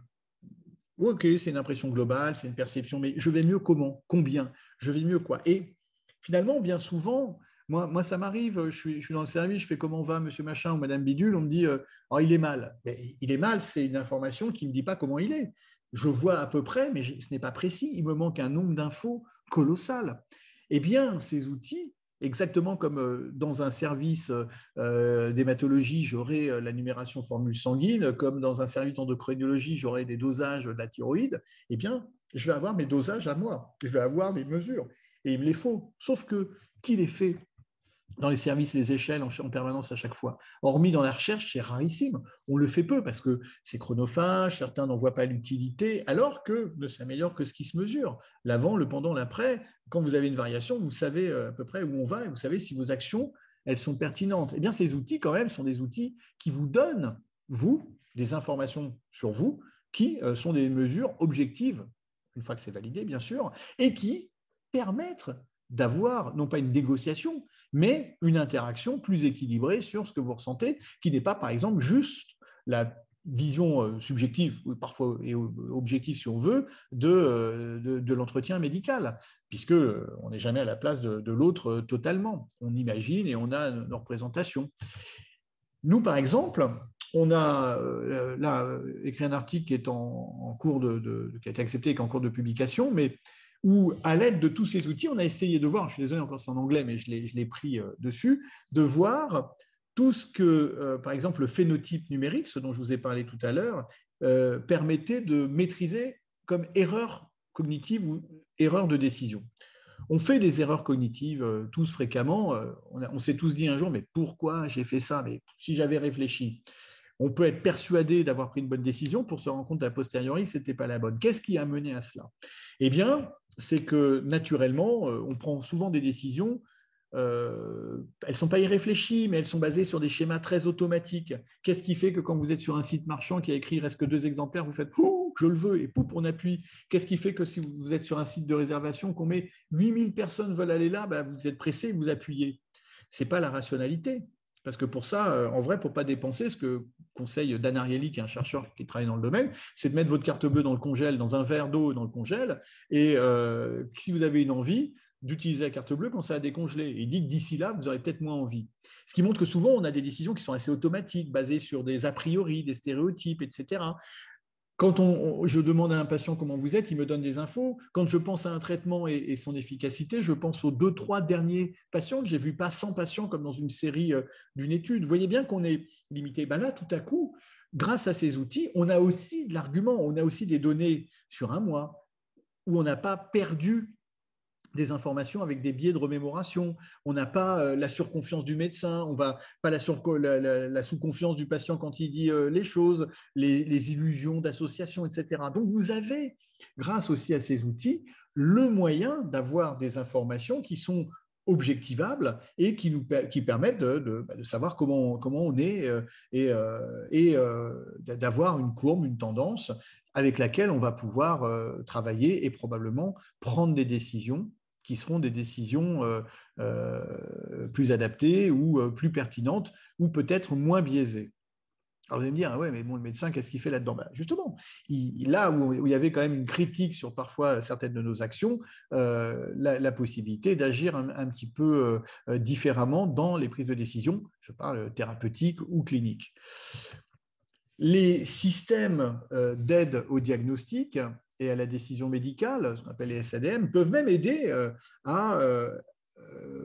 Ok, c'est une impression globale, c'est une perception, mais je vais mieux comment? Combien? Je vais mieux quoi? Et finalement, bien souvent, moi, ça m'arrive, je suis dans le service, je fais comment va monsieur machin ou madame bidule, on me dit oh, il est mal. Mais il est mal, c'est une information qui ne me dit pas comment il est. Je vois à peu près, mais ce n'est pas précis. Il me manque un nombre d'infos colossal. Eh bien, ces outils, exactement comme dans un service d'hématologie, j'aurai la numération formule sanguine, comme dans un service d'endocrinologie, j'aurai des dosages de la thyroïde, eh bien, je vais avoir mes dosages à moi. Je vais avoir des mesures. Et il me les faut. Sauf que, qui les fait? Dans les services, les échelles en permanence à chaque fois. Hormis dans la recherche, c'est rarissime. On le fait peu parce que c'est chronophage, certains n'en voient pas l'utilité, alors que ne s'améliore que ce qui se mesure. L'avant, le pendant, l'après, quand vous avez une variation, vous savez à peu près où on va et vous savez si vos actions, elles sont pertinentes. Eh bien, ces outils, quand même, sont des outils qui vous donnent, vous, des informations sur vous qui sont des mesures objectives, une fois que c'est validé, bien sûr, et qui permettent d'avoir, non pas une négociation, mais une interaction plus équilibrée sur ce que vous ressentez, qui n'est pas, par exemple, juste la vision subjective, ou parfois et objective si on veut, de l'entretien médical, puisqu'on n'est jamais à la place de l'autre totalement. On imagine et on a nos représentations. Nous, par exemple, on a là écrit un article qui est en cours qui a été accepté et qui est en cours de publication, mais où, à l'aide de tous ces outils, on a essayé de voir, je suis désolé encore c'est en anglais, mais je l'ai pris dessus, de voir tout ce que, par exemple, le phénotype numérique, ce dont je vous ai parlé tout à l'heure, permettait de maîtriser comme erreur cognitive ou erreur de décision. On fait des erreurs cognitives tous fréquemment. On s'est tous dit un jour, mais pourquoi j'ai fait ça? Mais si j'avais réfléchi. On peut être persuadé d'avoir pris une bonne décision pour se rendre compte a posteriori que ce n'était pas la bonne. Qu'est-ce qui a mené à cela? Eh bien, c'est que naturellement, on prend souvent des décisions, elles ne sont pas irréfléchies, mais elles sont basées sur des schémas très automatiques. Qu'est-ce qui fait que quand vous êtes sur un site marchand qui a écrit « il reste que 2 exemplaires », vous faites « ouh ». je le veux, et poup, on appuie. Qu'est-ce qui fait que si vous êtes sur un site de réservation, qu'on met 8000 personnes veulent aller là, ben vous êtes pressé, vous appuyez. Ce n'est pas la rationalité. Parce que pour ça, en vrai, pour ne pas dépenser, ce que conseille Dan Ariely, qui est un chercheur qui travaille dans le domaine, c'est de mettre votre carte bleue dans le congèle, dans un verre d'eau dans le congèle, et si vous avez une envie, d'utiliser la carte bleue quand ça a décongelé. Et il dit que d'ici là, vous aurez peut-être moins envie. Ce qui montre que souvent, on a des décisions qui sont assez automatiques, basées sur des a priori, des stéréotypes, etc. Quand je demande à un patient comment vous êtes, il me donne des infos. Quand je pense à un traitement et son efficacité, je pense aux 2-3 derniers patients. J'ai vu pas 100 patients comme dans une série d'une étude. Vous voyez bien qu'on est limité. Ben là, tout à coup, grâce à ces outils, on a aussi de l'argument, on a aussi des données sur un mois où on n'a pas perdu des informations avec des biais de remémoration. On n'a pas la surconfiance du médecin, on va pas la sous-confiance du patient quand il dit les choses, les illusions d'association, etc. Donc, vous avez, grâce aussi à ces outils, le moyen d'avoir des informations qui sont objectivables et qui permettent de savoir comment on est et d'avoir une courbe, une tendance avec laquelle on va pouvoir travailler et probablement prendre des décisions qui seront des décisions plus adaptées ou plus pertinentes ou peut-être moins biaisées. Alors vous allez me dire, ah ouais, mais bon, le médecin, qu'est-ce qu'il fait là-dedans? Ben justement, là où il y avait quand même une critique sur parfois certaines de nos actions, la possibilité d'agir un petit peu différemment dans les prises de décision, je parle thérapeutique ou clinique. Les systèmes d'aide au diagnostic et à la décision médicale, ce qu'on appelle les SADM, peuvent même aider à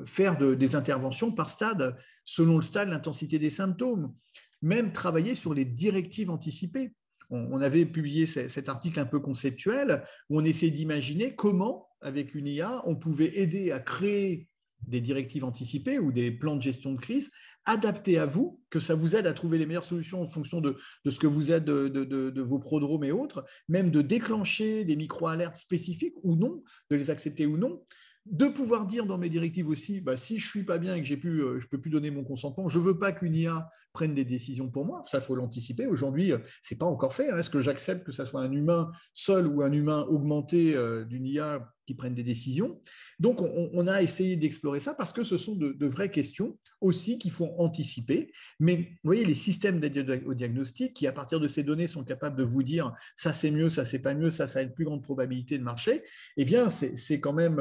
faire des interventions par stade, selon le stade, l'intensité des symptômes, même travailler sur les directives anticipées. On avait publié cet article un peu conceptuel où on essaie d'imaginer comment, avec une IA, on pouvait aider à créer des directives anticipées ou des plans de gestion de crise adaptés à vous, que ça vous aide à trouver les meilleures solutions en fonction de ce que vous êtes, de vos prodromes et autres, même de déclencher des micro-alertes spécifiques ou non, de les accepter ou non, de pouvoir dire dans mes directives aussi, bah, si je ne suis pas bien et que je ne peux plus donner mon consentement, je ne veux pas qu'une IA prenne des décisions pour moi, ça il faut l'anticiper. Aujourd'hui, ce n'est pas encore fait. Est-ce que j'accepte que ça soit un humain seul ou un humain augmenté d'une IA qui prennent des décisions? Donc, on a essayé d'explorer ça parce que ce sont de vraies questions aussi qu'il faut anticiper. Mais vous voyez, les systèmes d'aide au diagnostic qui, à partir de ces données, sont capables de vous dire ça c'est mieux, ça c'est pas mieux, ça a une plus grande probabilité de marcher, eh bien, c'est quand même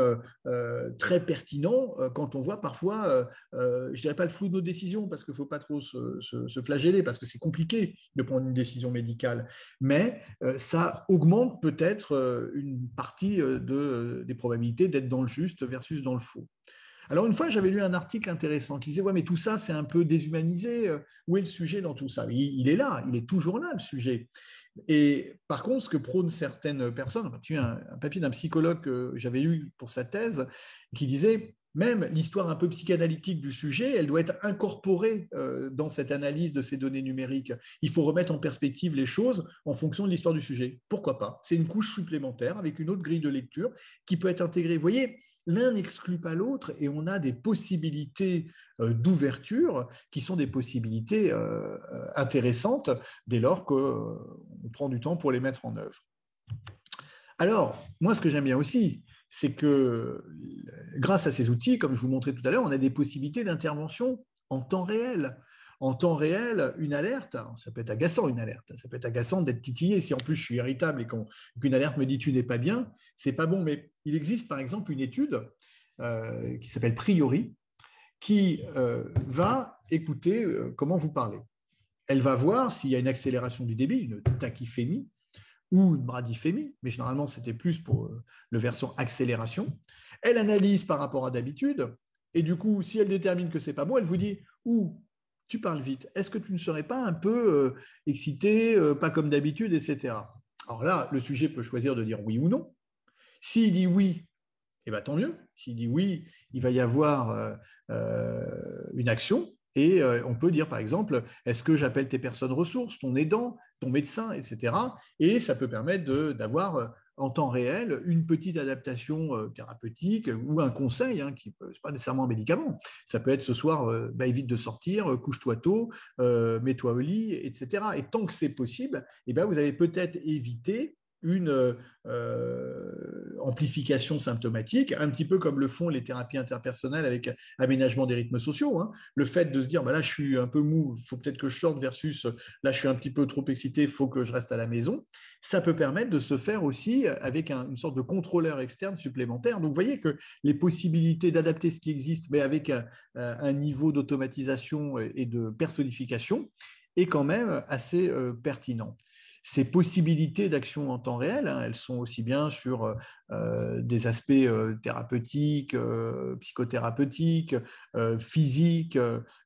très pertinent quand on voit parfois, je dirais pas le flou de nos décisions parce qu'il ne faut pas trop se flageller parce que c'est compliqué de prendre une décision médicale, mais ça augmente peut-être une partie des probabilités d'être dans le juste versus dans le faux. Alors, une fois, j'avais lu un article intéressant qui disait « Ouais, mais tout ça, c'est un peu déshumanisé. Où est le sujet dans tout ça ?» Il est là, il est toujours là, le sujet. Et par contre, ce que prônent certaines personnes, tu as un papier d'un psychologue que j'avais lu pour sa thèse, qui disait même l'histoire un peu psychanalytique du sujet, elle doit être incorporée dans cette analyse de ces données numériques. Il faut remettre en perspective les choses en fonction de l'histoire du sujet. Pourquoi pas? C'est une couche supplémentaire avec une autre grille de lecture qui peut être intégrée. Vous voyez, l'un n'exclut pas l'autre et on a des possibilités d'ouverture qui sont des possibilités intéressantes dès lors qu'on prend du temps pour les mettre en œuvre. Alors, moi, ce que j'aime bien aussi, c'est que grâce à ces outils, comme je vous montrais tout à l'heure, on a des possibilités d'intervention en temps réel. En temps réel, une alerte, ça peut être agaçant une alerte, ça peut être agaçant d'être titillé. Si en plus je suis irritable et qu'une alerte me dit tu n'es pas bien, c'est pas bon. Mais il existe par exemple une étude qui s'appelle Priori, qui va écouter comment vous parlez. Elle va voir s'il y a une accélération du débit, une tachyphémie, ou une bradyphémie, mais généralement c'était plus pour le versant accélération. Elle analyse par rapport à d'habitude, et du coup, si elle détermine que c'est pas bon, elle vous dit tu parles vite, est-ce que tu ne serais pas un peu excité, pas comme d'habitude, etc. Alors là, le sujet peut choisir de dire oui ou non. S'il dit oui, eh bien, tant mieux. S'il dit oui, il va y avoir une action. Et on peut dire, par exemple, est-ce que j'appelle tes personnes ressources, ton aidant, ton médecin, etc. Et ça peut permettre d'avoir en temps réel une petite adaptation thérapeutique ou un conseil, qui n'est pas nécessairement un médicament. Ça peut être ce soir, évite de sortir, couche-toi tôt, mets-toi au lit, etc. Et tant que c'est possible, vous avez peut-être évité une amplification symptomatique, un petit peu comme le font les thérapies interpersonnelles avec aménagement des rythmes sociaux. Le fait de se dire, là, je suis un peu mou, il faut peut-être que je sorte, versus là, je suis un petit peu trop excité, il faut que je reste à la maison. Ça peut permettre de se faire aussi avec une sorte de contrôleur externe supplémentaire. Donc, vous voyez que les possibilités d'adapter ce qui existe, mais avec un niveau d'automatisation et de personnification, est quand même assez pertinent. Ces possibilités d'action en temps réel, elles sont aussi bien sur des aspects thérapeutiques, psychothérapeutiques, physiques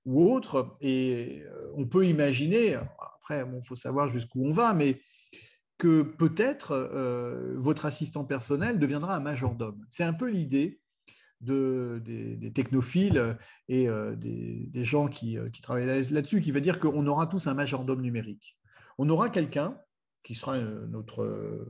ou autres. Et on peut imaginer, après, il faut savoir jusqu'où on va, mais que peut-être votre assistant personnel deviendra un majordome. C'est un peu l'idée des technophiles et des gens qui travaillent là-dessus, qui veut dire qu'on aura tous un majordome numérique. On aura quelqu'un qui sera notre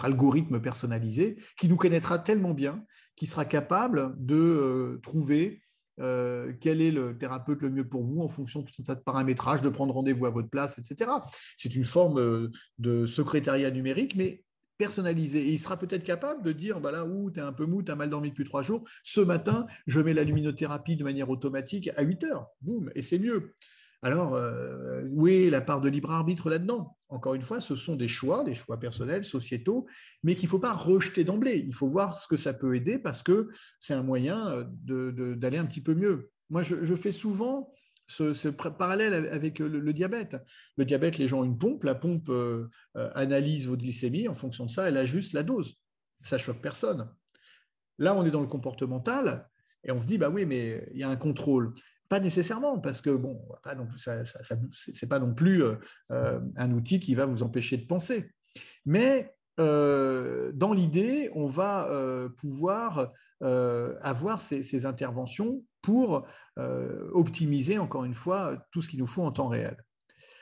algorithme personnalisé, qui nous connaîtra tellement bien, qui sera capable de trouver quel est le thérapeute le mieux pour vous en fonction de tout un tas de paramétrages, de prendre rendez-vous à votre place, etc. C'est une forme de secrétariat numérique, mais personnalisé. Et il sera peut-être capable de dire, là où tu es un peu mou, tu as mal dormi depuis 3 jours, ce matin, je mets la luminothérapie de manière automatique à 8 heures. Boum, et c'est mieux. Alors, où est la part de libre arbitre là-dedans? Encore une fois, ce sont des choix personnels, sociétaux, mais qu'il ne faut pas rejeter d'emblée. Il faut voir ce que ça peut aider parce que c'est un moyen d'aller un petit peu mieux. Moi, je fais souvent ce parallèle avec le diabète. Le diabète, les gens ont une pompe. La pompe analyse votre glycémie. En fonction de ça, elle ajuste la dose. Ça ne choque personne. Là, on est dans le comportemental et on se dit, oui, mais il y a un contrôle. Pas nécessairement, parce que c'est pas non plus un outil qui va vous empêcher de penser. Mais dans l'idée, on va pouvoir avoir ces interventions pour optimiser, encore une fois, tout ce qu'il nous faut en temps réel.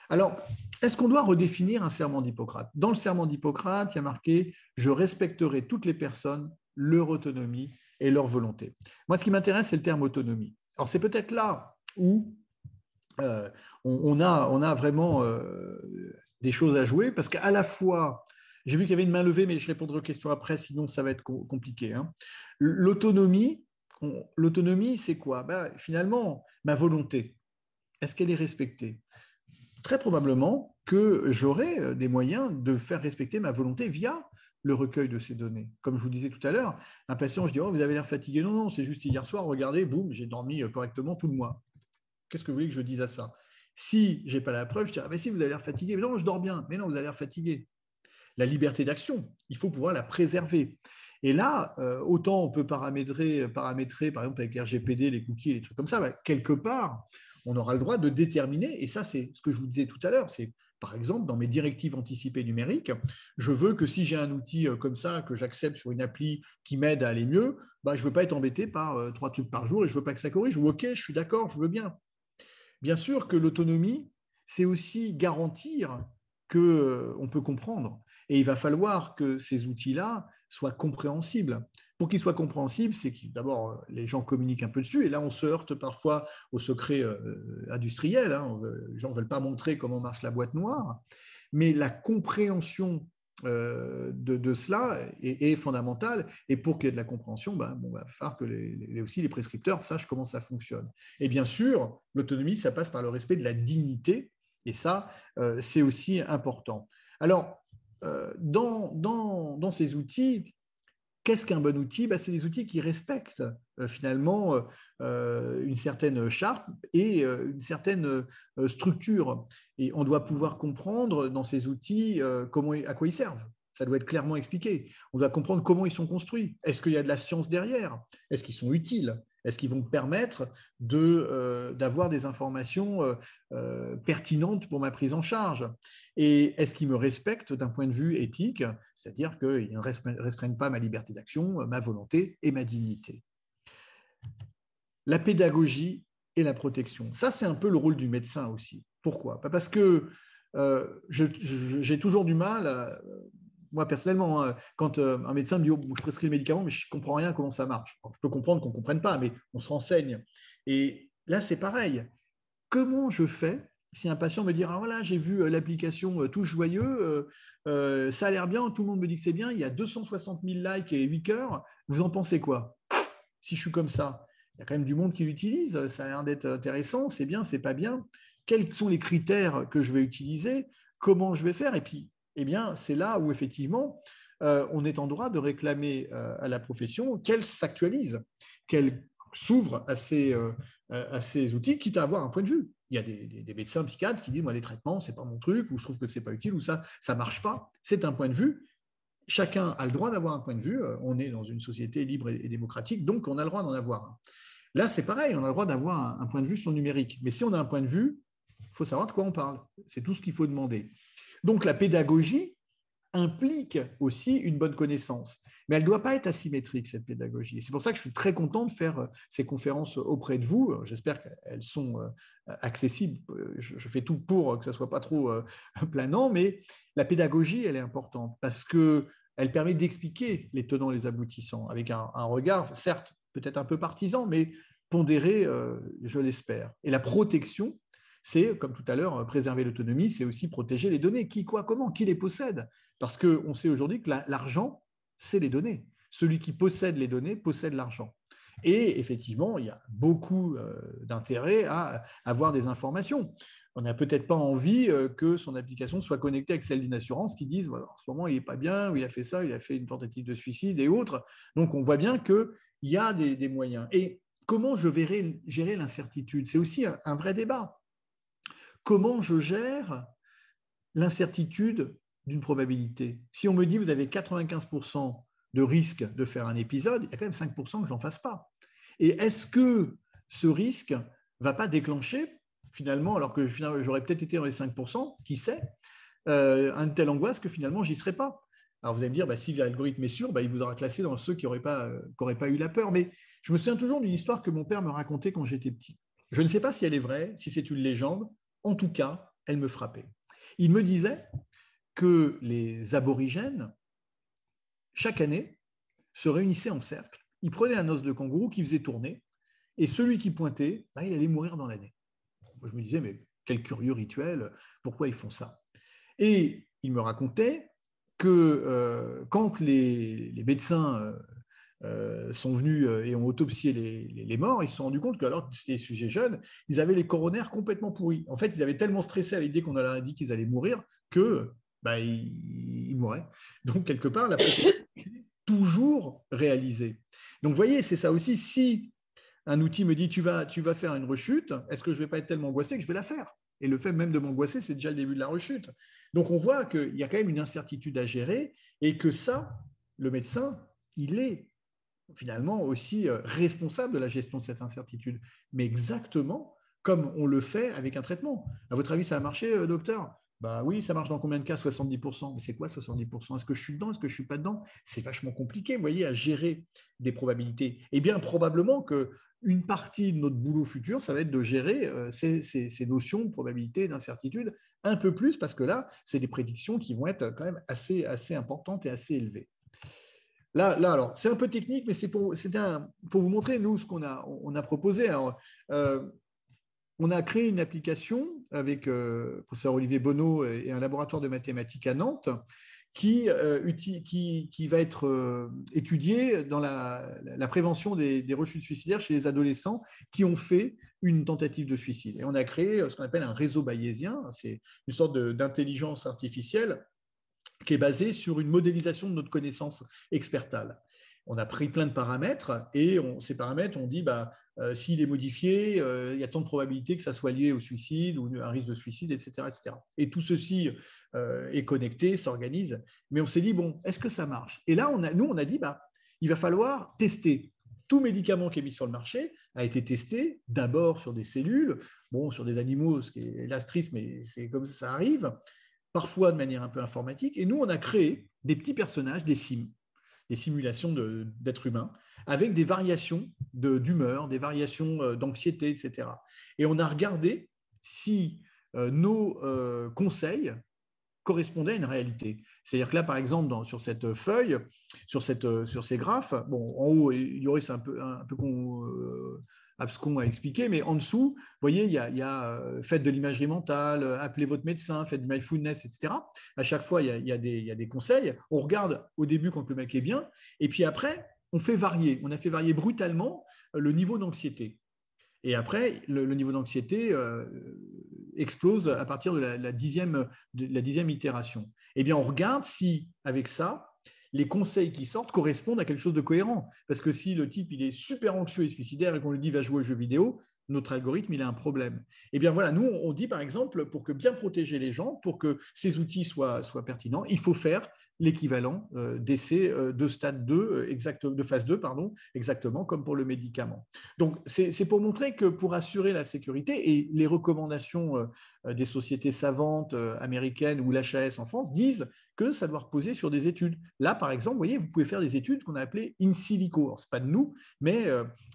Alors, est-ce qu'on doit redéfinir un serment d'Hippocrate? Dans le serment d'Hippocrate, il y a marqué « Je respecterai toutes les personnes, leur autonomie et leur volonté ». Moi, ce qui m'intéresse, c'est le terme autonomie. Alors, c'est peut-être là où on a vraiment des choses à jouer, parce qu'à la fois, j'ai vu qu'il y avait une main levée, mais je répondrai aux questions après, sinon ça va être compliqué. L'autonomie, c'est quoi? Finalement, ma volonté, est-ce qu'elle est respectée? Très probablement que j'aurai des moyens de faire respecter ma volonté via le recueil de ces données. Comme je vous disais tout à l'heure, un patient, je dis, vous avez l'air fatigué. Non, c'est juste hier soir, regardez, boum, j'ai dormi correctement tout le mois. Qu'est-ce que vous voulez que je dise à ça? Si je n'ai pas la preuve, je dirais, mais si, vous avez l'air fatigué. Mais non, je dors bien. Mais non, vous avez l'air fatigué. La liberté d'action, il faut pouvoir la préserver. Et là, autant on peut paramétrer, par exemple, avec RGPD, les cookies, les trucs comme ça, quelque part, on aura le droit de déterminer, et ça, c'est ce que je vous disais tout à l'heure, c'est par exemple, dans mes directives anticipées numériques, je veux que si j'ai un outil comme ça, que j'accepte sur une appli qui m'aide à aller mieux, je ne veux pas être embêté par 3 trucs par jour et je ne veux pas que ça corrige. Ou ok, je suis d'accord, je veux bien. Bien sûr que l'autonomie, c'est aussi garantir qu'on peut comprendre. Et il va falloir que ces outils-là soient compréhensibles. Pour qu'ils soient compréhensibles, c'est que d'abord, les gens communiquent un peu dessus. Et là, on se heurte parfois au secret industriel. Les gens ne veulent pas montrer comment marche la boîte noire. Mais la compréhension de cela est fondamentale. Et pour qu'il y ait de la compréhension, il va falloir que aussi les prescripteurs sachent comment ça fonctionne. Et bien sûr, l'autonomie, ça passe par le respect de la dignité. Et ça, c'est aussi important. Alors, dans ces outils, qu'est-ce qu'un bon outil? C'est des outils qui respectent finalement une certaine charte et une certaine structure. Et on doit pouvoir comprendre dans ces outils à quoi ils servent. Ça doit être clairement expliqué. On doit comprendre comment ils sont construits. Est-ce qu'il y a de la science derrière? Est-ce qu'ils sont utiles? Est-ce qu'ils vont me permettre d'avoir des informations pertinentes pour ma prise en charge? Et est-ce qu'ils me respectent d'un point de vue éthique? C'est-à-dire qu'ils ne restreignent pas ma liberté d'action, ma volonté et ma dignité. La pédagogie et la protection. Ça, c'est un peu le rôle du médecin aussi. Pourquoi? Parce que j'ai toujours du mal moi personnellement, hein, quand un médecin me dit oh, je prescris le médicament, mais je ne comprends rien à comment ça marche. Alors, je peux comprendre qu'on ne comprenne pas, mais on se renseigne. Et là, c'est pareil. Comment je fais si un patient me dit ah, voilà, j'ai vu l'application Touche Joyeux, ça a l'air bien, tout le monde me dit que c'est bien, il y a 260 000 likes et 8 cœurs, vous en pensez quoi? Si je suis comme ça, il y a quand même du monde qui l'utilise, ça a l'air d'être intéressant, c'est bien, c'est pas bien. Quels sont les critères que je vais utiliser? Comment je vais faire? Et puis, eh bien, c'est là où effectivement, on est en droit de réclamer à la profession qu'elle s'actualise, qu'elle s'ouvre à ces outils, quitte à avoir un point de vue. Il y a des médecins psychiatres qui disent moi les traitements c'est pas mon truc, ou je trouve que c'est pas utile, ou ça marche pas. C'est un point de vue. Chacun a le droit d'avoir un point de vue. On est dans une société libre et démocratique, donc on a le droit d'en avoir un. Là, c'est pareil, on a le droit d'avoir un point de vue sur le numérique. Mais si on a un point de vue, il faut savoir de quoi on parle. C'est tout ce qu'il faut demander. Donc la pédagogie implique aussi une bonne connaissance. Mais elle ne doit pas être asymétrique, cette pédagogie. Et c'est pour ça que je suis très content de faire ces conférences auprès de vous. J'espère qu'elles sont accessibles. Je fais tout pour que ça ne soit pas trop planant, mais la pédagogie, elle est importante parce qu'elle permet d'expliquer les tenants et les aboutissants avec un regard, certes, peut-être un peu partisan, mais pondéré, je l'espère. Et la protection, c'est, comme tout à l'heure, préserver l'autonomie, c'est aussi protéger les données. Qui, quoi, comment, qui les possède? Parce qu'on sait aujourd'hui que l'argent, c'est les données. Celui qui possède les données possède l'argent. Et effectivement, il y a beaucoup d'intérêt à avoir des informations. On n'a peut-être pas envie que son application soit connectée avec celle d'une assurance qui dise voilà, en ce moment, il n'est pas bien, ou il a fait ça, il a fait une tentative de suicide et autres. Donc, on voit bien qu'il y a des moyens. Et comment je vais gérer l'incertitude? C'est aussi un vrai débat. Comment je gère l'incertitude d'une probabilité? Si on me dit vous avez 95% de risque de faire un épisode, il y a quand même 5% que j'en fasse pas. Et est-ce que ce risque ne va pas déclencher, finalement, alors que j'aurais peut-être été dans les 5%, qui sait, une telle angoisse que finalement, j'y serais pas. Alors vous allez me dire, si l'algorithme est sûr, il vous aura classé dans ceux qui n'auraient pas eu la peur. Mais je me souviens toujours d'une histoire que mon père me racontait quand j'étais petit. Je ne sais pas si elle est vraie, si c'est une légende. En tout cas, elle me frappait. Il me disait que les aborigènes, chaque année, se réunissaient en cercle. Ils prenaient un os de kangourou qui faisait tourner, et celui qui pointait, il allait mourir dans l'année. Moi, je me disais, mais quel curieux rituel, pourquoi ils font ça? Et il me racontait que quand les médecins sont venus et ont autopsié les morts, ils se sont rendus compte que, alors que c'était des sujets jeunes, ils avaient les coronaires complètement pourris. En fait, ils avaient tellement stressé à l'idée qu'on leur a dit qu'ils allaient mourir que ils mouraient. Donc, quelque part, la précaution était toujours réalisée. Donc, vous voyez, c'est ça aussi. Si un outil me dit tu vas faire une rechute, est-ce que je ne vais pas être tellement angoissé que je vais la faire? Et le fait même de m'angoisser, c'est déjà le début de la rechute. Donc, on voit qu'il y a quand même une incertitude à gérer et que ça, le médecin, il est finalement aussi responsable de la gestion de cette incertitude, mais exactement comme on le fait avec un traitement. À votre avis, ça a marché, docteur? Oui, ça marche dans combien de cas? 70%. Mais c'est quoi 70%? Est-ce que je suis dedans? Est-ce que je ne suis pas dedans? C'est vachement compliqué, vous voyez, à gérer des probabilités. Eh bien, probablement qu'une partie de notre boulot futur, ça va être de gérer ces notions de probabilité et d'incertitude un peu plus, parce que là, c'est des prédictions qui vont être quand même assez importantes et assez élevées. Là, alors, c'est un peu technique, mais c'est pour vous montrer, nous, ce qu'on a proposé. Alors, on a créé une application avec le professeur Olivier Bonneau et un laboratoire de mathématiques à Nantes qui va être étudié dans la prévention des rechutes suicidaires chez les adolescents qui ont fait une tentative de suicide. Et on a créé ce qu'on appelle un réseau bayésien. C'est une sorte d'intelligence artificielle qui est basé sur une modélisation de notre connaissance expertale. On a pris plein de paramètres et ces paramètres, on dit s'il est modifié, il y a tant de probabilités que ça soit lié au suicide ou à un risque de suicide, etc. etc. Et tout ceci est connecté, s'organise. Mais on s'est dit, est-ce que ça marche? Et là, on a dit, il va falloir tester. Tout médicament qui est mis sur le marché a été testé d'abord sur des cellules, sur des animaux, ce qui est hélas triste, mais c'est comme ça arrive, parfois de manière un peu informatique. Et nous, on a créé des petits personnages, des sims, des simulations d'êtres humains, avec des variations d'humeur, des variations d'anxiété, etc. Et on a regardé si nos conseils correspondait à une réalité. C'est-à-dire que là, par exemple, sur cette feuille, sur ces graphes, bon, en haut, Yoris c'est un peu abscon à expliquer, mais en dessous, vous voyez, il y a faites de l'imagerie mentale, appelez votre médecin, faites du mindfulness, etc. À chaque fois, il y a des conseils. On regarde au début quand le mec est bien, et puis après, on fait varier. On a fait varier brutalement le niveau d'anxiété. Et après, le niveau d'anxiété explose à partir de la dixième itération. Eh bien, on regarde si, avec ça, les conseils qui sortent correspondent à quelque chose de cohérent. Parce que si le type il est super anxieux et suicidaire et qu'on lui dit va jouer aux jeux vidéo, notre algorithme il a un problème. Eh bien voilà, nous on dit par exemple pour que bien protéger les gens, pour que ces outils soient pertinents, il faut faire l'équivalent d'essais de stade 2, de phase 2, pardon, exactement comme pour le médicament. Donc c'est pour montrer que pour assurer la sécurité et les recommandations des sociétés savantes américaines ou l'HAS en France disent que ça doit reposer sur des études. Là, par exemple, vous voyez, vous pouvez faire des études qu'on a appelées in silico. Ce n'est pas de nous, mais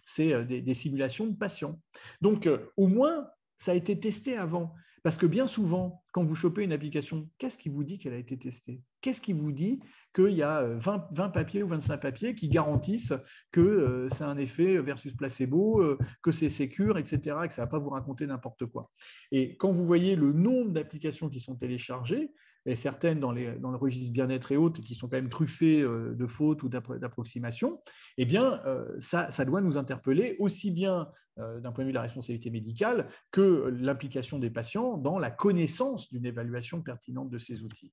c'est des simulations de patients. Donc, au moins, ça a été testé avant. Parce que bien souvent, quand vous chopez une application, qu'est-ce qui vous dit qu'elle a été testée? Qu'est-ce qui vous dit qu'il y a 20 papiers ou 25 papiers qui garantissent que c'est un effet versus placebo, que c'est sécure, etc., et que ça ne va pas vous raconter n'importe quoi. Et quand vous voyez le nombre d'applications qui sont téléchargées, et certaines dans le registre bien-être et autres qui sont quand même truffées de fautes ou d'approximations, eh bien, ça doit nous interpeller aussi bien d'un point de vue de la responsabilité médicale que l'implication des patients dans la connaissance d'une évaluation pertinente de ces outils.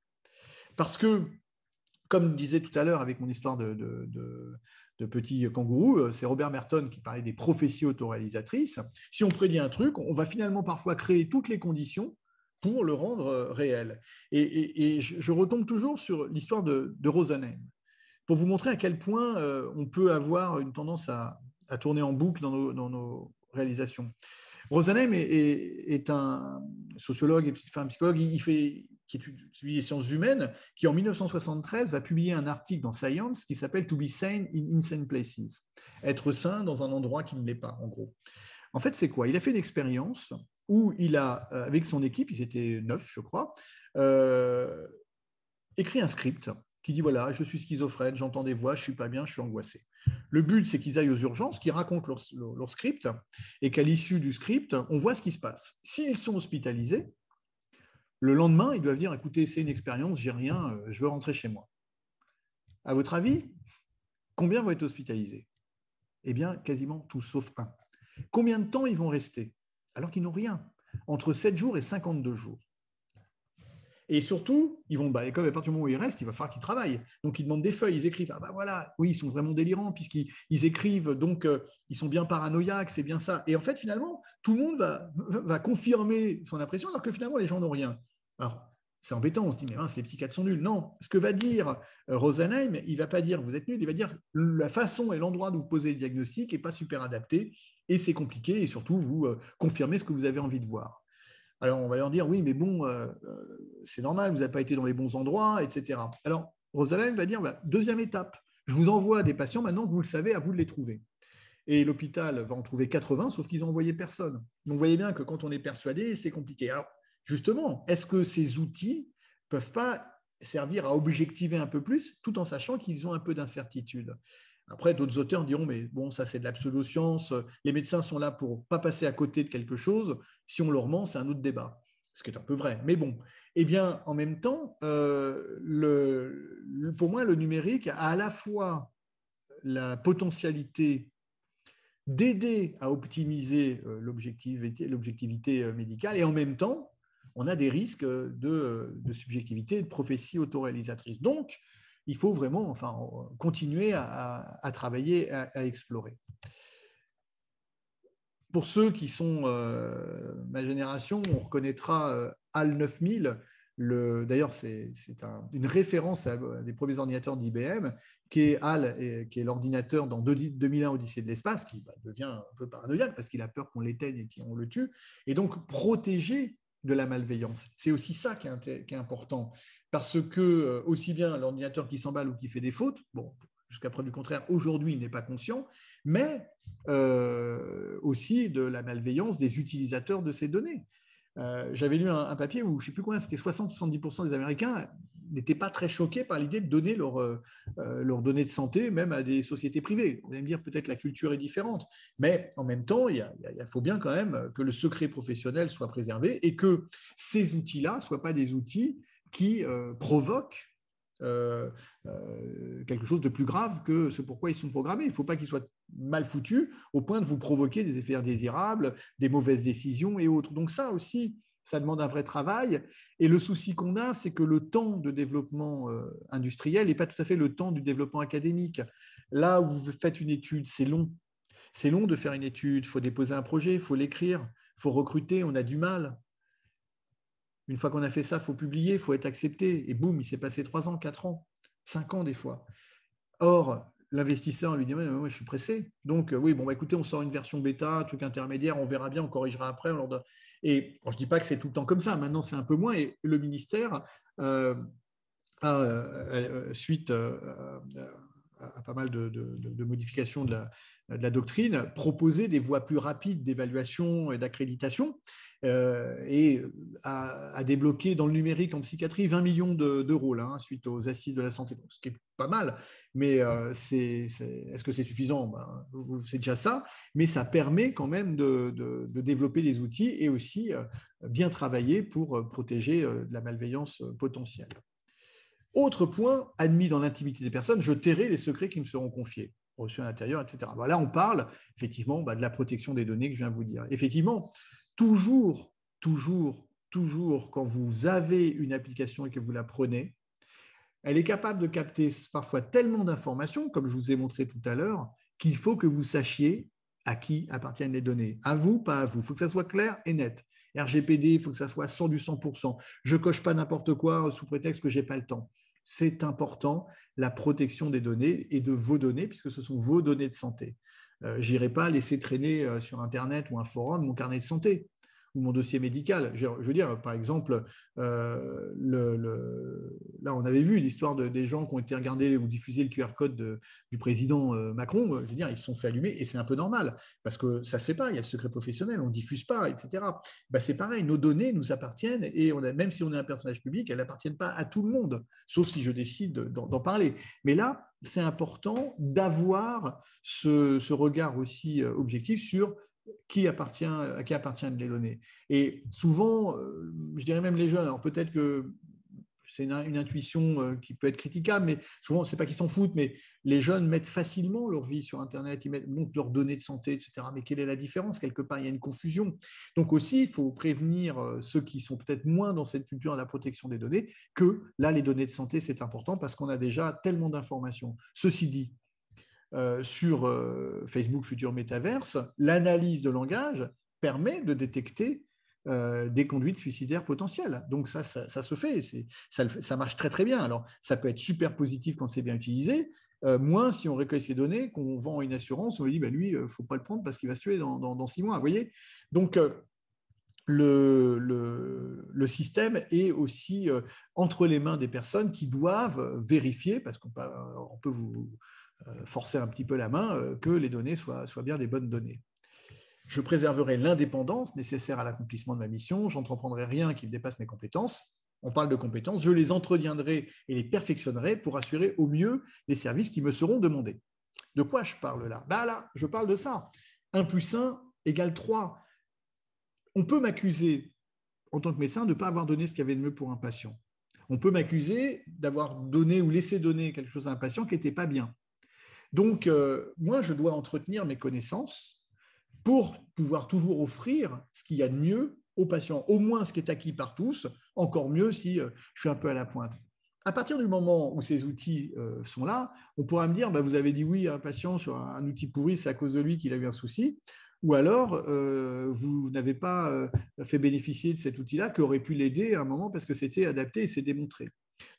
Parce que, comme je disais tout à l'heure avec mon histoire de petit kangourou, c'est Robert Merton qui parlait des prophéties autoréalisatrices. Si on prédit un truc, on va finalement parfois créer toutes les conditions pour le rendre réel. Et je retombe toujours sur l'histoire de Rosenheim, pour vous montrer à quel point on peut avoir une tendance à tourner en boucle dans nos réalisations. Rosenheim est un sociologue et un psychologue qui étudie les sciences humaines, qui en 1973 va publier un article dans Science qui s'appelle « To be sane in insane places », être sain dans un endroit qui ne l'est pas, en gros. En fait, c'est quoi? Il a fait une expérience où il a, avec son équipe, ils étaient 9, je crois, écrit un script qui dit voilà, je suis schizophrène, j'entends des voix, je ne suis pas bien, je suis angoissé. Le but, c'est qu'ils aillent aux urgences, qu'ils racontent leur script, et qu'à l'issue du script, on voit ce qui se passe. S'ils sont hospitalisés, le lendemain, ils doivent dire écoutez, c'est une expérience, j'ai rien, je veux rentrer chez moi. À votre avis, combien vont être hospitalisés? Eh bien, quasiment tous, sauf un. Combien de temps ils vont rester? Alors qu'ils n'ont rien. Entre 7 jours et 52 jours. Et surtout, ils vont, comme à partir du moment où ils restent, il va falloir qu'ils travaillent. Donc, ils demandent des feuilles, ils écrivent. Ah ben voilà, oui, ils sont vraiment délirants puisqu'ils écrivent, donc ils sont bien paranoïaques, c'est bien ça. Et en fait, finalement, tout le monde va confirmer son impression, alors que finalement, les gens n'ont rien. Alors, c'est embêtant, on se dit, mais mince, les psychiatres sont nuls. Non, ce que va dire Rosenheim, il ne va pas dire vous êtes nuls, il va dire la façon et l'endroit d'où vous posez le diagnostic n'est pas super adapté et c'est compliqué, et surtout, vous confirmez ce que vous avez envie de voir. Alors, on va leur dire, oui, mais bon, c'est normal, vous n'avez pas été dans les bons endroits, etc. Alors, Rosenheim va dire, deuxième étape, je vous envoie des patients, maintenant que vous le savez, à vous de les trouver. Et l'hôpital va en trouver 80, sauf qu'ils n'ont envoyé personne. Donc, vous voyez bien que quand on est persuadé, c'est compliqué. Alors, justement, est-ce que ces outils ne peuvent pas servir à objectiver un peu plus, tout en sachant qu'ils ont un peu d'incertitude? Après, d'autres auteurs diront, mais bon, ça c'est de la pseudo-science, les médecins sont là pour ne pas passer à côté de quelque chose, si on leur ment, c'est un autre débat, ce qui est un peu vrai. Mais bon, eh bien, en même temps, pour moi, le numérique a à la fois la potentialité d'aider à optimiser l'objectivité médicale, et en même temps, on a des risques de subjectivité et de prophétie autoréalisatrice. Donc, il faut vraiment continuer à travailler, à explorer. Pour ceux qui sont ma génération, on reconnaîtra HAL 9000. D'ailleurs, c'est une référence à des premiers ordinateurs d'IBM, qui est HAL, qui est l'ordinateur dans 2001 Odyssée de l'espace, qui devient un peu paranoïaque parce qu'il a peur qu'on l'éteigne et qu'on le tue, et donc protégé de la malveillance. C'est aussi ça qui est important, parce que aussi bien l'ordinateur qui s'emballe ou qui fait des fautes, bon, jusqu'à preuve du contraire, aujourd'hui, il n'est pas conscient, mais aussi de la malveillance des utilisateurs de ces données. J'avais lu un papier où, je ne sais plus combien, c'était 60-70% des Américains n'étaient pas très choqués par l'idée de donner leurs données de santé, même à des sociétés privées. Vous allez me dire, peut-être la culture est différente, mais en même temps, il faut bien quand même que le secret professionnel soit préservé et que ces outils-là ne soient pas des outils qui provoquent quelque chose de plus grave que ce pourquoi ils sont programmés. Il ne faut pas qu'ils soient mal foutus au point de vous provoquer des effets indésirables, des mauvaises décisions et autres. Donc ça aussi, ça demande un vrai travail. Et le souci qu'on a, c'est que le temps de développement industriel n'est pas tout à fait le temps du développement académique. Là où vous faites une étude, c'est long. C'est long de faire une étude, il faut déposer un projet, il faut l'écrire, il faut recruter, on a du mal. Une fois qu'on a fait ça, il faut publier, il faut être accepté. Et boum, il s'est passé 3 ans, 4 ans, 5 ans des fois. Or, l'investisseur lui dit moi, je suis pressé. Donc, oui, bon, écoutez, on sort une version bêta, un truc intermédiaire, on verra bien, on corrigera après. Et je ne dis pas que c'est tout le temps comme ça. Maintenant, c'est un peu moins. Et le ministère suite à pas mal de modifications de la doctrine, proposer des voies plus rapides d'évaluation et d'accréditation et à débloquer dans le numérique en psychiatrie 20 millions d'euros là, suite aux assises de la santé. Donc, ce qui est pas mal, mais est-ce que c'est suffisant? C'est déjà ça, mais ça permet quand même de développer des outils et aussi bien travailler pour protéger de la malveillance potentielle. Autre point, admis dans l'intimité des personnes, je tairai les secrets qui me seront confiés, reçus à l'intérieur, etc. Là, on parle effectivement de la protection des données que je viens de vous dire. Effectivement, toujours, quand vous avez une application et que vous la prenez, elle est capable de capter parfois tellement d'informations, comme je vous ai montré tout à l'heure, qu'il faut que vous sachiez à qui appartiennent les données. À vous, pas à vous. Il faut que ça soit clair et net. RGPD, il faut que ça soit 100 du 100%. Je ne coche pas n'importe quoi sous prétexte que je n'ai pas le temps. C'est important, la protection des données et de vos données, puisque ce sont vos données de santé. Je n'irai pas laisser traîner sur Internet ou un forum mon carnet de santé ou mon dossier médical. Je veux dire, par exemple, là, on avait vu l'histoire des gens qui ont été regardés ou diffusés le QR code du président Macron. Je veux dire, ils se sont fait allumer et c'est un peu normal parce que ça ne se fait pas. Il y a le secret professionnel, on ne diffuse pas, etc. C'est pareil, nos données nous appartiennent et même si on est un personnage public, elles n'appartiennent pas à tout le monde, sauf si je décide d'en parler. Mais là, c'est important d'avoir ce regard aussi objectif sur à qui appartiennent les données. Et souvent, je dirais même les jeunes, alors peut-être que c'est une intuition qui peut être critiquable, mais souvent, ce n'est pas qu'ils s'en foutent, mais les jeunes mettent facilement leur vie sur Internet, ils montrent leurs données de santé, etc. Mais quelle est la différence? Quelque part, il y a une confusion. Donc aussi, il faut prévenir ceux qui sont peut-être moins dans cette culture de la protection des données que là, les données de santé, c'est important parce qu'on a déjà tellement d'informations. Ceci dit, sur Facebook Futur Metaverse, l'analyse de langage permet de détecter des conduites suicidaires potentielles. Donc ça se fait, ça marche très très bien. Alors ça peut être super positif quand c'est bien utilisé, moins si on recueille ces données, qu'on vend une assurance, on lui dit lui, il ne faut pas le prendre parce qu'il va se tuer dans 6 mois. Vous voyez. Donc le système est aussi entre les mains des personnes qui doivent vérifier, parce qu'on peut vous forcer un petit peu la main, que les données soient bien des bonnes données. Je préserverai l'indépendance nécessaire à l'accomplissement de ma mission, je n'entreprendrai rien qui me dépasse mes compétences. On parle de compétences, je les entretiendrai et les perfectionnerai pour assurer au mieux les services qui me seront demandés. De quoi je parle là? Là, je parle de ça. 1 + 1 = 3. On peut m'accuser, en tant que médecin, de ne pas avoir donné ce qu'il y avait de mieux pour un patient. On peut m'accuser d'avoir donné ou laissé donner quelque chose à un patient qui n'était pas bien. Donc, moi, je dois entretenir mes connaissances pour pouvoir toujours offrir ce qu'il y a de mieux aux patients, au moins ce qui est acquis par tous, encore mieux si je suis un peu à la pointe. À partir du moment où ces outils sont là, on pourra me dire, vous avez dit oui à un patient sur un outil pourri, c'est à cause de lui qu'il a eu un souci, ou alors vous n'avez pas fait bénéficier de cet outil-là qui aurait pu l'aider à un moment parce que c'était adapté et c'est démontré.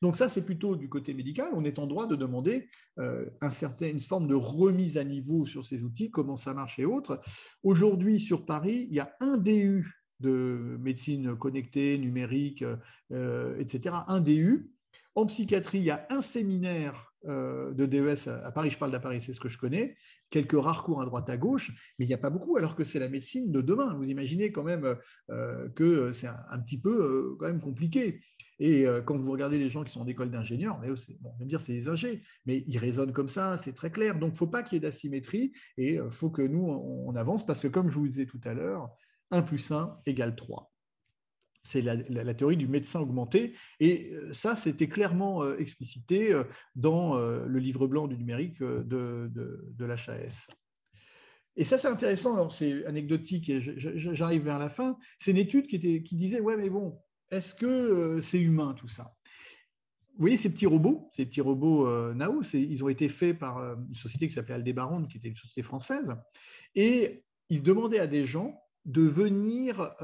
Donc ça, c'est plutôt du côté médical. On est en droit de demander une forme de remise à niveau sur ces outils, comment ça marche et autres. Aujourd'hui, sur Paris, il y a un DU de médecine connectée, numérique, etc. Un DU. En psychiatrie, il y a un séminaire de DES à Paris, je parle d'à Paris, c'est ce que je connais, quelques rares cours à droite à gauche, mais il n'y a pas beaucoup, alors que c'est la médecine de demain. Vous imaginez quand même que c'est un petit peu quand même compliqué. Et quand vous regardez les gens qui sont en école d'ingénieurs, mais eux, bon, on va dire c'est des ingés, mais ils raisonnent comme ça, c'est très clair. Donc, il ne faut pas qu'il y ait d'asymétrie et il faut que nous, on avance parce que, comme je vous le disais tout à l'heure, 1 plus 1 égale 3. C'est la théorie du médecin augmenté. Et ça, c'était clairement explicité dans le livre blanc du numérique de l'HAS. Et ça, c'est intéressant. Alors, c'est anecdotique et j'arrive vers la fin. C'est une étude qui disait, ouais, mais bon, est-ce que c'est humain tout ça? Vous voyez ces petits robots Nao, ils ont été faits par une société qui s'appelait Aldébaran, qui était une société française. Et ils demandaient à des gens de venir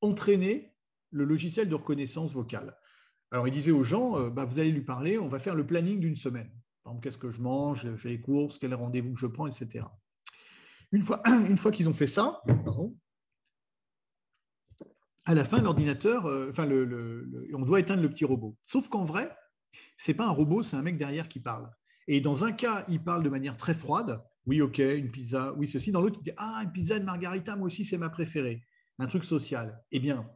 entraîner le logiciel de reconnaissance vocale. Alors, il disait aux gens, vous allez lui parler, on va faire le planning d'une semaine. Par exemple, qu'est-ce que je mange, je fais les courses, quel rendez-vous que je prends, etc. Une fois qu'ils ont fait ça, à la fin, l'ordinateur, on doit éteindre le petit robot. Sauf qu'en vrai, ce n'est pas un robot, c'est un mec derrière qui parle. Et dans un cas, il parle de manière très froide. Oui, ok, une pizza, oui, ceci. Dans l'autre, il dit, une pizza de margarita, moi aussi, c'est ma préférée. Un truc social. Eh bien,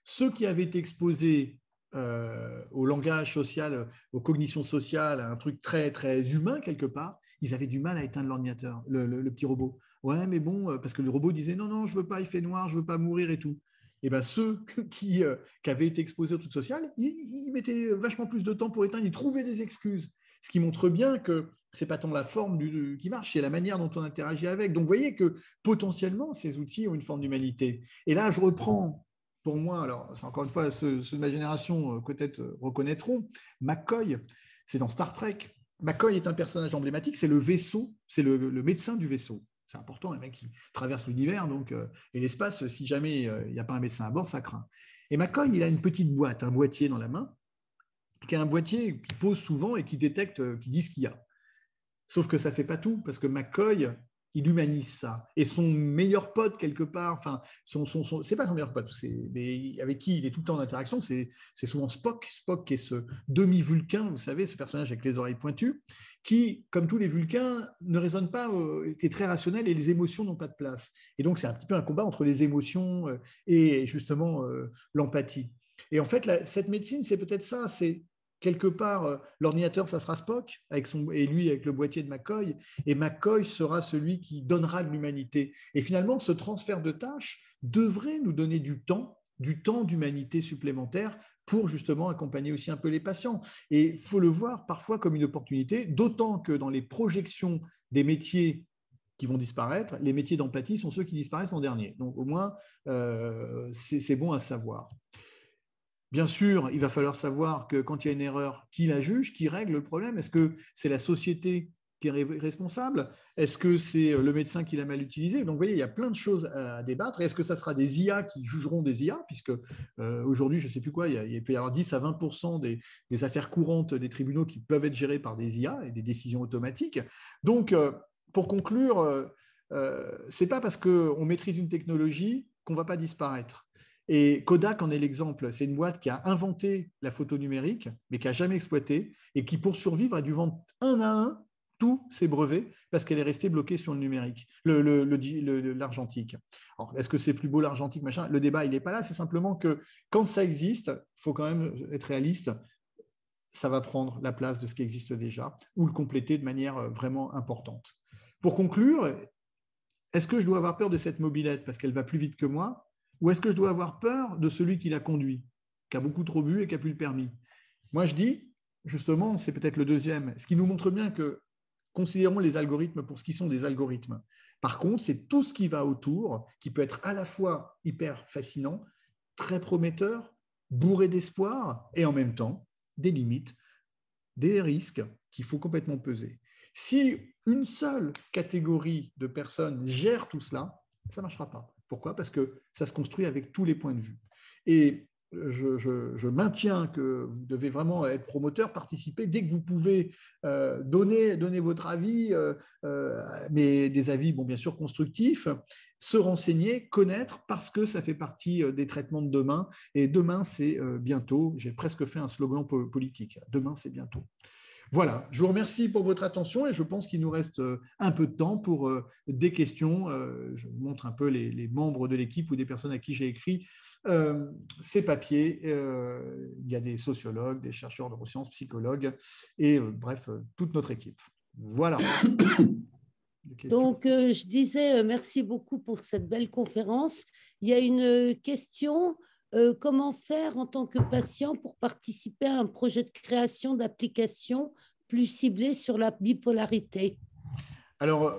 ceux qui avaient été exposés au langage social, aux cognitions sociales, à un truc très, très humain quelque part, ils avaient du mal à éteindre l'ordinateur, le petit robot. Ouais, mais bon, parce que le robot disait non, non, je veux pas, il fait noir, je veux pas mourir et tout. Et bien, ceux qui avaient été exposés au truc social, ils mettaient vachement plus de temps pour éteindre, ils trouvaient des excuses. Ce qui montre bien que ce n'est pas tant la forme qui marche, c'est la manière dont on interagit avec. Donc, vous voyez que potentiellement, ces outils ont une forme d'humanité. Et là, je reprends pour moi, alors c'est encore une fois, ceux de ma génération peut-être reconnaîtront, McCoy, c'est dans Star Trek. McCoy est un personnage emblématique, c'est le vaisseau, c'est le médecin du vaisseau. C'est important, les mecs qui traversent l'univers et l'espace, si jamais il n'y a pas un médecin à bord, ça craint. Et McCoy, il a une petite boîte, un boîtier dans la main, qui est un boîtier qu'il pose souvent et qui détecte, qui dit ce qu'il y a. Sauf que ça ne fait pas tout, parce que McCoy, il humanise ça. Et son meilleur pote, quelque part, enfin, c'est pas son meilleur pote, mais avec qui il est tout le temps en interaction, c'est souvent Spock. Spock, qui est ce demi-vulcain, vous savez, ce personnage avec les oreilles pointues, qui, comme tous les vulcains, ne raisonne pas, est très rationnel et les émotions n'ont pas de place. Et donc, c'est un petit peu un combat entre les émotions et justement l'empathie. Et en fait, cette médecine, c'est peut-être ça, c'est quelque part, l'ordinateur, ça sera Spock, et lui avec le boîtier de McCoy, et McCoy sera celui qui donnera de l'humanité. Et finalement, ce transfert de tâches devrait nous donner du temps d'humanité supplémentaire pour justement accompagner aussi un peu les patients. Et il faut le voir parfois comme une opportunité, d'autant que dans les projections des métiers qui vont disparaître, les métiers d'empathie sont ceux qui disparaissent en dernier. Donc au moins, c'est bon à savoir. Bien sûr, il va falloir savoir que quand il y a une erreur, qui la juge, qui règle le problème? Est-ce que c'est la société qui est responsable? Est-ce que c'est le médecin qui l'a mal utilisé? Donc, vous voyez, il y a plein de choses à débattre. Est-ce que ça sera des IA qui jugeront des IA? Puisque aujourd'hui, je ne sais plus quoi, il peut y avoir 10 à 20% des affaires courantes des tribunaux qui peuvent être gérées par des IA et des décisions automatiques. Donc, pour conclure, ce n'est pas parce qu'on maîtrise une technologie qu'on ne va pas disparaître. Et Kodak en est l'exemple. C'est une boîte qui a inventé la photo numérique, mais qui n'a jamais exploité, et qui, pour survivre, a dû vendre un à un tous ses brevets parce qu'elle est restée bloquée sur le numérique, l'argentique. Alors, est-ce que c'est plus beau l'argentique, machin? Le débat, il n'est pas là. C'est simplement que quand ça existe, il faut quand même être réaliste. Ça va prendre la place de ce qui existe déjà ou le compléter de manière vraiment importante. Pour conclure, est-ce que je dois avoir peur de cette mobilette parce qu'elle va plus vite que moi? Ou est-ce que je dois avoir peur de celui qui la conduit, qui a beaucoup trop bu et qui n'a plus le permis? Moi, je dis, justement, c'est peut-être le deuxième, ce qui nous montre bien que considérons les algorithmes pour ce qu'ils sont, des algorithmes. Par contre, c'est tout ce qui va autour, qui peut être à la fois hyper fascinant, très prometteur, bourré d'espoir, et en même temps, des limites, des risques qu'il faut complètement peser. Si une seule catégorie de personnes gère tout cela, ça ne marchera pas. Pourquoi? Parce que ça se construit avec tous les points de vue. Et je maintiens que vous devez vraiment être promoteur, participer dès que vous pouvez, donner votre avis, mais des avis, bon, bien sûr, constructifs, se renseigner, connaître, parce que ça fait partie des traitements de demain. Et demain, c'est bientôt. J'ai presque fait un slogan politique. Demain, c'est bientôt. Voilà, je vous remercie pour votre attention et je pense qu'il nous reste un peu de temps pour des questions. Je vous montre un peu les membres de l'équipe ou des personnes à qui j'ai écrit ces papiers. Il y a des sociologues, des chercheurs de neurosciences, psychologues et bref, toute notre équipe. Voilà. Donc, je disais merci beaucoup pour cette belle conférence. Il y a une question. Comment faire en tant que patient pour participer à un projet de création d'application plus ciblé sur la bipolarité? Alors,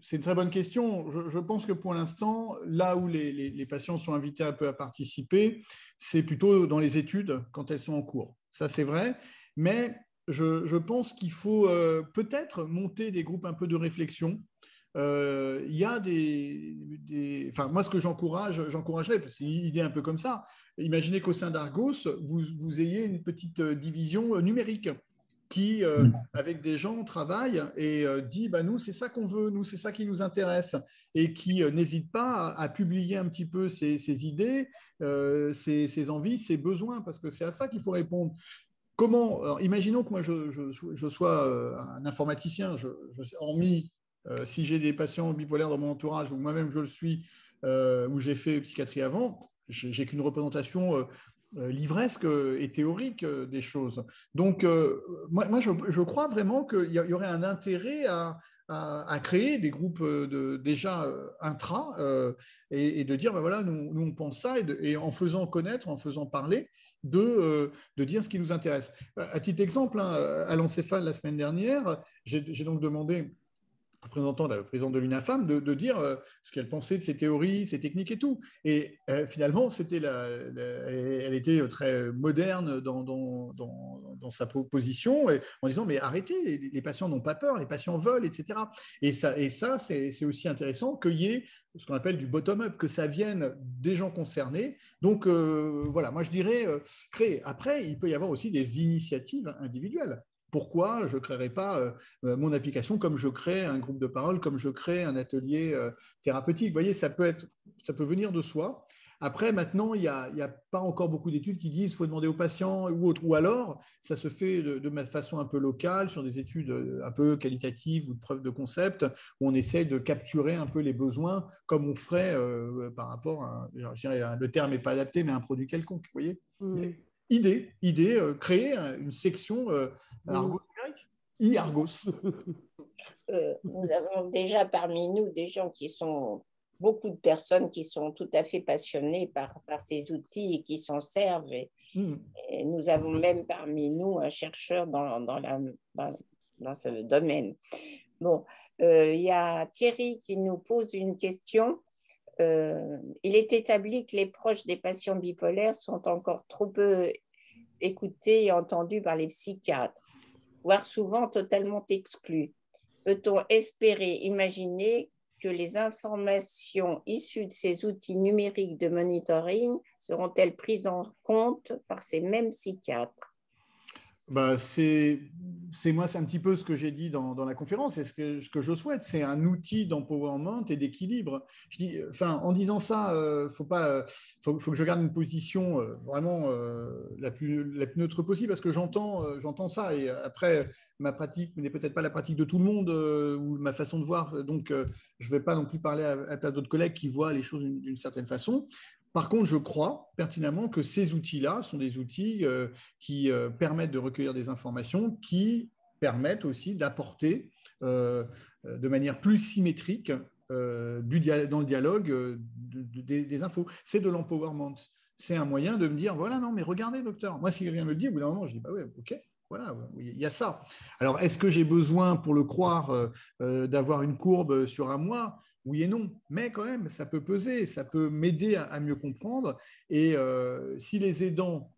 c'est une très bonne question. Je pense que pour l'instant, là où les patients sont invités un peu à participer, c'est plutôt dans les études quand elles sont en cours. Ça, c'est vrai. Mais je pense qu'il faut peut-être monter des groupes un peu de réflexion. Il y a enfin, moi, ce que j'encouragerais, parce que c'est une idée un peu comme ça, imaginez qu'au sein d'Argos, vous ayez une petite division numérique qui, avec des gens, travaille et dit bah, nous, c'est ça qu'on veut, nous, c'est ça qui nous intéresse, et qui n'hésite pas à publier un petit peu ses idées, ses envies, ses besoins, parce que c'est à ça qu'il faut répondre. Comment, alors, imaginons que moi, je sois un informaticien, hormis si j'ai des patients bipolaires dans mon entourage, ou moi-même je le suis, ou j'ai fait psychiatrie avant, j'ai qu'une représentation livresque et théorique des choses. Donc, moi je crois vraiment qu'il y aurait un intérêt à créer des groupes déjà intra et de dire, ben voilà, nous on pense ça, et en faisant connaître, en faisant parler, de dire ce qui nous intéresse. À titre d'exemple, hein, à l'encéphale la semaine dernière, j'ai donc demandé représentant la présidente de l'UNAFAM, de dire ce qu'elle pensait de ses théories, ses techniques et tout. Et finalement, elle était très moderne dans sa position, en disant, mais arrêtez, les patients n'ont pas peur, les patients veulent, etc. Et ça c'est aussi intéressant qu'il y ait ce qu'on appelle du bottom-up, que ça vienne des gens concernés. Donc, voilà, moi je dirais créer. Après, il peut y avoir aussi des initiatives individuelles. Pourquoi je ne créerais pas mon application comme je crée un groupe de parole, comme je crée un atelier thérapeutique? Vous voyez, ça peut venir de soi. Après, maintenant, il n'y a pas encore beaucoup d'études qui disent qu'il faut demander aux patients ou autre. Ou alors, ça se fait de façon un peu locale, sur des études un peu qualitatives ou de preuves de concept, où on essaie de capturer un peu les besoins, comme on ferait par rapport à, je dirais, le terme n'est pas adapté, mais un produit quelconque. Vous voyez. Idée, créer une section Argos numérique, e-Argos. Nous avons déjà parmi nous des gens beaucoup de personnes qui sont tout à fait passionnées par ces outils et qui s'en servent. Et nous avons même parmi nous un chercheur dans ce domaine. Bon, il y a Thierry qui nous pose une question. Il est établi que les proches des patients bipolaires sont encore trop peu écoutés et entendus par les psychiatres, voire souvent totalement exclus. Peut-on espérer imaginer que les informations issues de ces outils numériques de monitoring seront-elles prises en compte par ces mêmes psychiatres? Bah, c'est un petit peu ce que j'ai dit dans la conférence, et ce que je souhaite, c'est un outil d'empowerment et d'équilibre. Je dis, enfin, en disant ça, faut que je garde une position vraiment la plus neutre possible, parce que j'entends ça, et après, ma pratique n'est peut-être pas la pratique de tout le monde ou ma façon de voir, donc je ne vais pas non plus parler à la place d'autres collègues qui voient les choses d'une certaine façon. Par contre, je crois pertinemment que ces outils-là sont des outils qui permettent de recueillir des informations, qui permettent aussi d'apporter de manière plus symétrique dans le dialogue des infos. C'est de l'empowerment. C'est un moyen de me dire, voilà, non, mais regardez, docteur. Moi, si quelqu'un me le dit, au bout d'un moment, je dis, bah ouais, ok. Voilà, il y a ça. Alors, est-ce que j'ai besoin, pour le croire, d'avoir une courbe sur un mois? Oui et non, mais quand même, ça peut peser, ça peut m'aider à mieux comprendre. Et si les aidants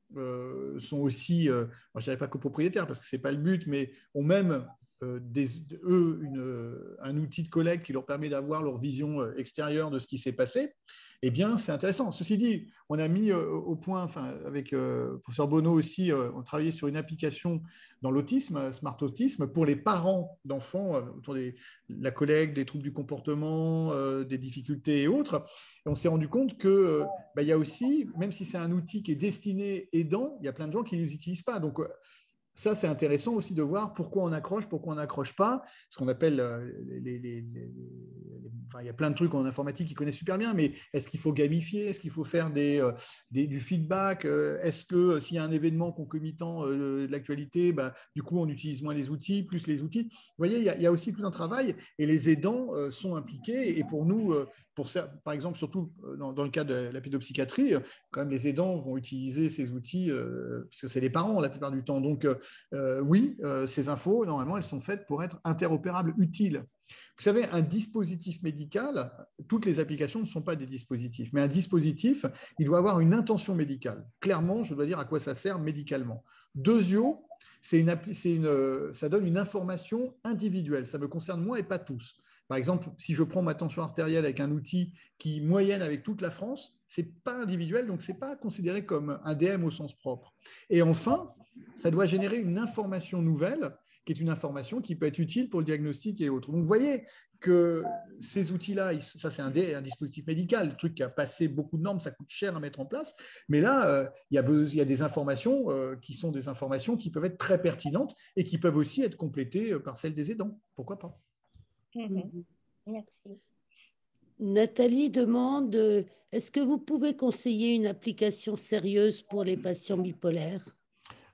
sont aussi, je ne dirais pas copropriétaires, parce que ce n'est pas le but, mais ont même un outil de collecte qui leur permet d'avoir leur vision extérieure de ce qui s'est passé, eh bien, c'est intéressant. Ceci dit, on a mis au point, enfin, avec le professeur Bonneau aussi, on travaillait sur une application dans l'autisme, Smart Autisme, pour les parents d'enfants autour de la collecte, des troubles du comportement, des difficultés et autres. Et on s'est rendu compte qu'il y a aussi, même si c'est un outil qui est destiné aidant, il y a plein de gens qui ne les utilisent pas. Donc, Ça, c'est intéressant aussi de voir pourquoi on accroche pas. Ce qu'on appelle, enfin, il y a plein de trucs en informatique qu'ils connaissent super bien, mais est-ce qu'il faut gamifier? Est-ce qu'il faut faire du feedback? Est-ce que s'il y a un événement concomitant de l'actualité, bah, du coup, on utilise moins les outils, plus les outils? Vous voyez, il y a aussi tout un travail et les aidants sont impliqués. Et pour nous, par exemple, surtout dans le cas de la pédopsychiatrie, quand même, les aidants vont utiliser ces outils, puisque c'est les parents la plupart du temps. Donc, oui, ces infos, normalement, elles sont faites pour être interopérables, utiles. Vous savez, un dispositif médical, toutes les applications ne sont pas des dispositifs, mais un dispositif, il doit avoir une intention médicale. Clairement, je dois dire à quoi ça sert médicalement. Deuxio, ça donne une information individuelle. Ça me concerne moi et pas tous. Par exemple, si je prends ma tension artérielle avec un outil qui moyenne avec toute la France, ce n'est pas individuel, donc ce n'est pas considéré comme un DM au sens propre. Et enfin, ça doit générer une information nouvelle, qui est une information qui peut être utile pour le diagnostic et autres. Donc, vous voyez que ces outils-là, ça c'est un dispositif médical, le truc qui a passé beaucoup de normes, ça coûte cher à mettre en place, mais là, il y a des informations qui sont des informations qui peuvent être très pertinentes et qui peuvent aussi être complétées par celles des aidants. Pourquoi pas? Merci. Nathalie demande, est-ce que vous pouvez conseiller une application sérieuse pour les patients bipolaires?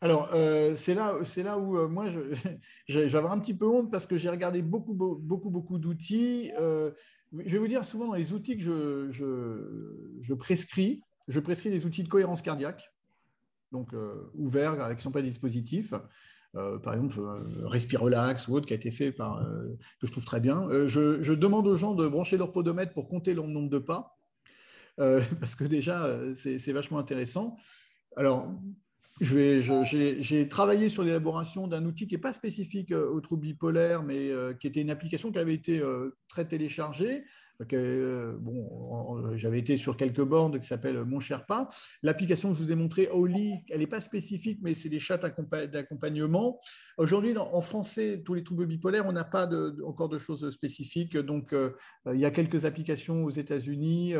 Alors, c'est là où moi, je vais avoir un petit peu honte parce que j'ai regardé beaucoup d'outils. Je vais vous dire, souvent, dans les outils que je prescris des outils de cohérence cardiaque, donc ouverts, qui ne sont pas des dispositifs. Par exemple, Respirelax ou autre, qui a été fait que je trouve très bien. Je demande aux gens de brancher leur podomètre pour compter leur nombre de pas, parce que déjà, c'est vachement intéressant. Alors, j'ai travaillé sur l'élaboration d'un outil qui n'est pas spécifique aux troubles bipolaires, mais qui était une application qui avait été très téléchargée. J'avais été sur quelques bornes qui s'appelle Mon Sherpa. L'application que je vous ai montrée, Oli, elle n'est pas spécifique, mais c'est des chats d'accompagnement. Aujourd'hui, en français, tous les troubles bipolaires, on n'a pas encore de choses spécifiques. Donc, il y a quelques applications aux États-Unis,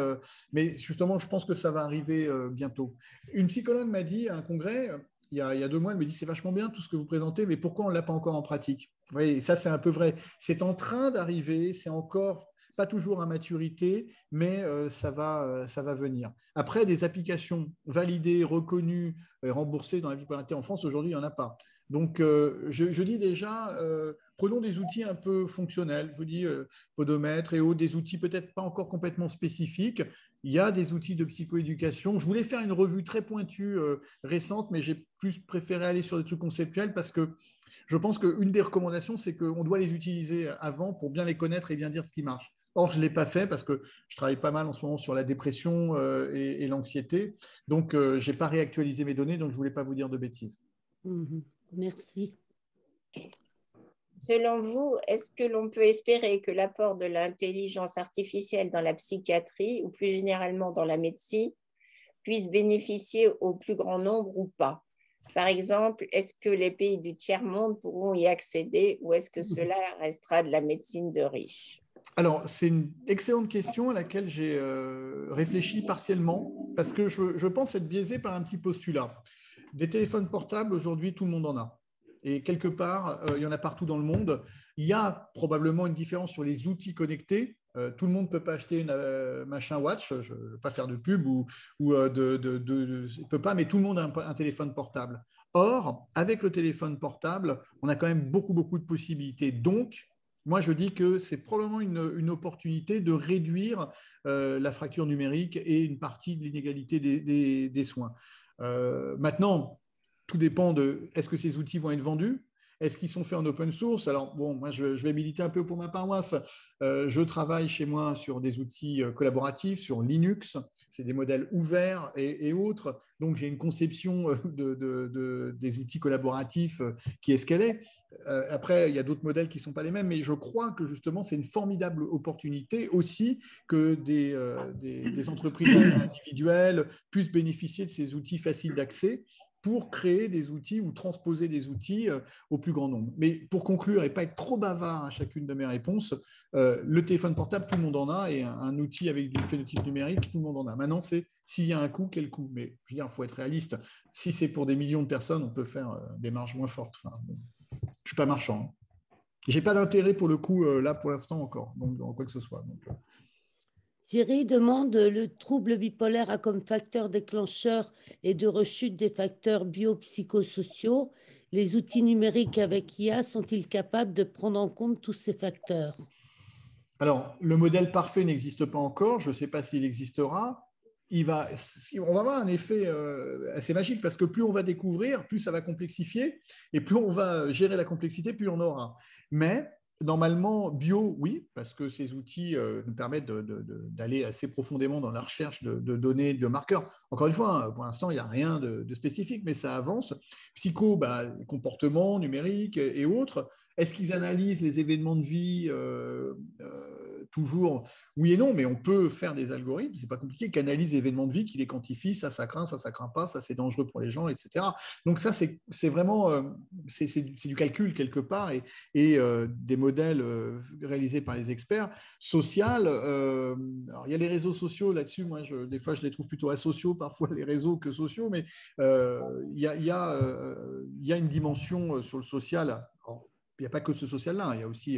mais justement, je pense que ça va arriver bientôt. Une psychologue m'a dit à un congrès, il y a 2 mois, elle me dit c'est vachement bien tout ce que vous présentez, mais pourquoi on ne l'a pas encore en pratique? Vous voyez, ça c'est un peu vrai. C'est en train d'arriver, c'est encore pas toujours à maturité, mais ça va venir. Après, des applications validées, reconnues, remboursées dans la bipolarité en France, aujourd'hui, il n'y en a pas. Donc, je dis déjà, prenons des outils un peu fonctionnels, je vous dis podomètre et autres, des outils peut-être pas encore complètement spécifiques. Il y a des outils de psychoéducation. Je voulais faire une revue très pointue récente, mais j'ai plus préféré aller sur des trucs conceptuels parce que je pense qu'une des recommandations, c'est qu'on doit les utiliser avant pour bien les connaître et bien dire ce qui marche. Or, je ne l'ai pas fait parce que je travaille pas mal en ce moment sur la dépression et l'anxiété. Donc, je n'ai pas réactualisé mes données, donc je ne voulais pas vous dire de bêtises. Merci. Selon vous, est-ce que l'on peut espérer que l'apport de l'intelligence artificielle dans la psychiatrie ou plus généralement dans la médecine puisse bénéficier au plus grand nombre ou pas? Par exemple, est-ce que les pays du tiers-monde pourront y accéder ou est-ce que cela restera de la médecine de riches? Alors, c'est une excellente question à laquelle j'ai réfléchi partiellement parce que je pense être biaisé par un petit postulat. Des téléphones portables, aujourd'hui, tout le monde en a. Et quelque part, il y en a partout dans le monde. Il y a probablement une différence sur les outils connectés. Tout le monde ne peut pas acheter une machin watch, je ne veux pas faire de pub peut pas, mais tout le monde a un téléphone portable. Or, avec le téléphone portable, on a quand même beaucoup de possibilités. Donc, moi, je dis que c'est probablement une opportunité de réduire la fracture numérique et une partie de l'inégalité des soins. Maintenant, tout dépend de est-ce que ces outils vont être vendus? Est-ce qu'ils sont faits en open source? Alors, bon, moi, je vais militer un peu pour ma paroisse. Je travaille chez moi sur des outils collaboratifs, sur Linux. C'est des modèles ouverts et autres. Donc, j'ai une conception des outils collaboratifs qui est ce qu'elle est. Après, il y a d'autres modèles qui ne sont pas les mêmes, mais je crois que justement, c'est une formidable opportunité aussi que des entreprises individuelles puissent bénéficier de ces outils faciles d'accès. pour créer des outils ou transposer des outils au plus grand nombre. Mais pour conclure et pas être trop bavard à chacune de mes réponses, le téléphone portable, tout le monde en a, et un outil avec du phénotype numérique, tout le monde en a. Maintenant, c'est s'il y a un coût, quel coût? Mais je veux dire, il faut être réaliste. Si c'est pour des millions de personnes, on peut faire des marges moins fortes. Enfin, bon, je ne suis pas marchand. Je n'ai pas d'intérêt pour le coup, là, pour l'instant encore, donc, dans quoi que ce soit. Donc, Thierry demande, le trouble bipolaire a comme facteur déclencheur et de rechute des facteurs biopsychosociaux. Les outils numériques avec IA sont-ils capables de prendre en compte tous ces facteurs? Alors, le modèle parfait n'existe pas encore. Je ne sais pas s'il existera. On va avoir un effet assez magique parce que plus on va découvrir, plus ça va complexifier et plus on va gérer la complexité, plus on aura. Mais normalement, bio, oui, parce que ces outils nous permettent d'aller assez profondément dans la recherche de données, de marqueurs. Encore une fois, hein, pour l'instant, il n'y a rien de spécifique, mais ça avance. Psycho, comportement numérique et autres. Est-ce qu'ils analysent les événements de vie toujours? Oui et non, mais on peut faire des algorithmes, c'est pas compliqué, qui analysent les événements de vie, qui les quantifient, ça craint pas, ça c'est dangereux pour les gens, etc. Donc ça, c'est vraiment c'est du calcul quelque part et des modèles réalisés par les experts. Social, alors il y a les réseaux sociaux là-dessus, moi des fois je les trouve plutôt asociaux, parfois les réseaux que sociaux, mais il y a une dimension sur le social. Alors, il n'y a pas que ce social-là, il y a aussi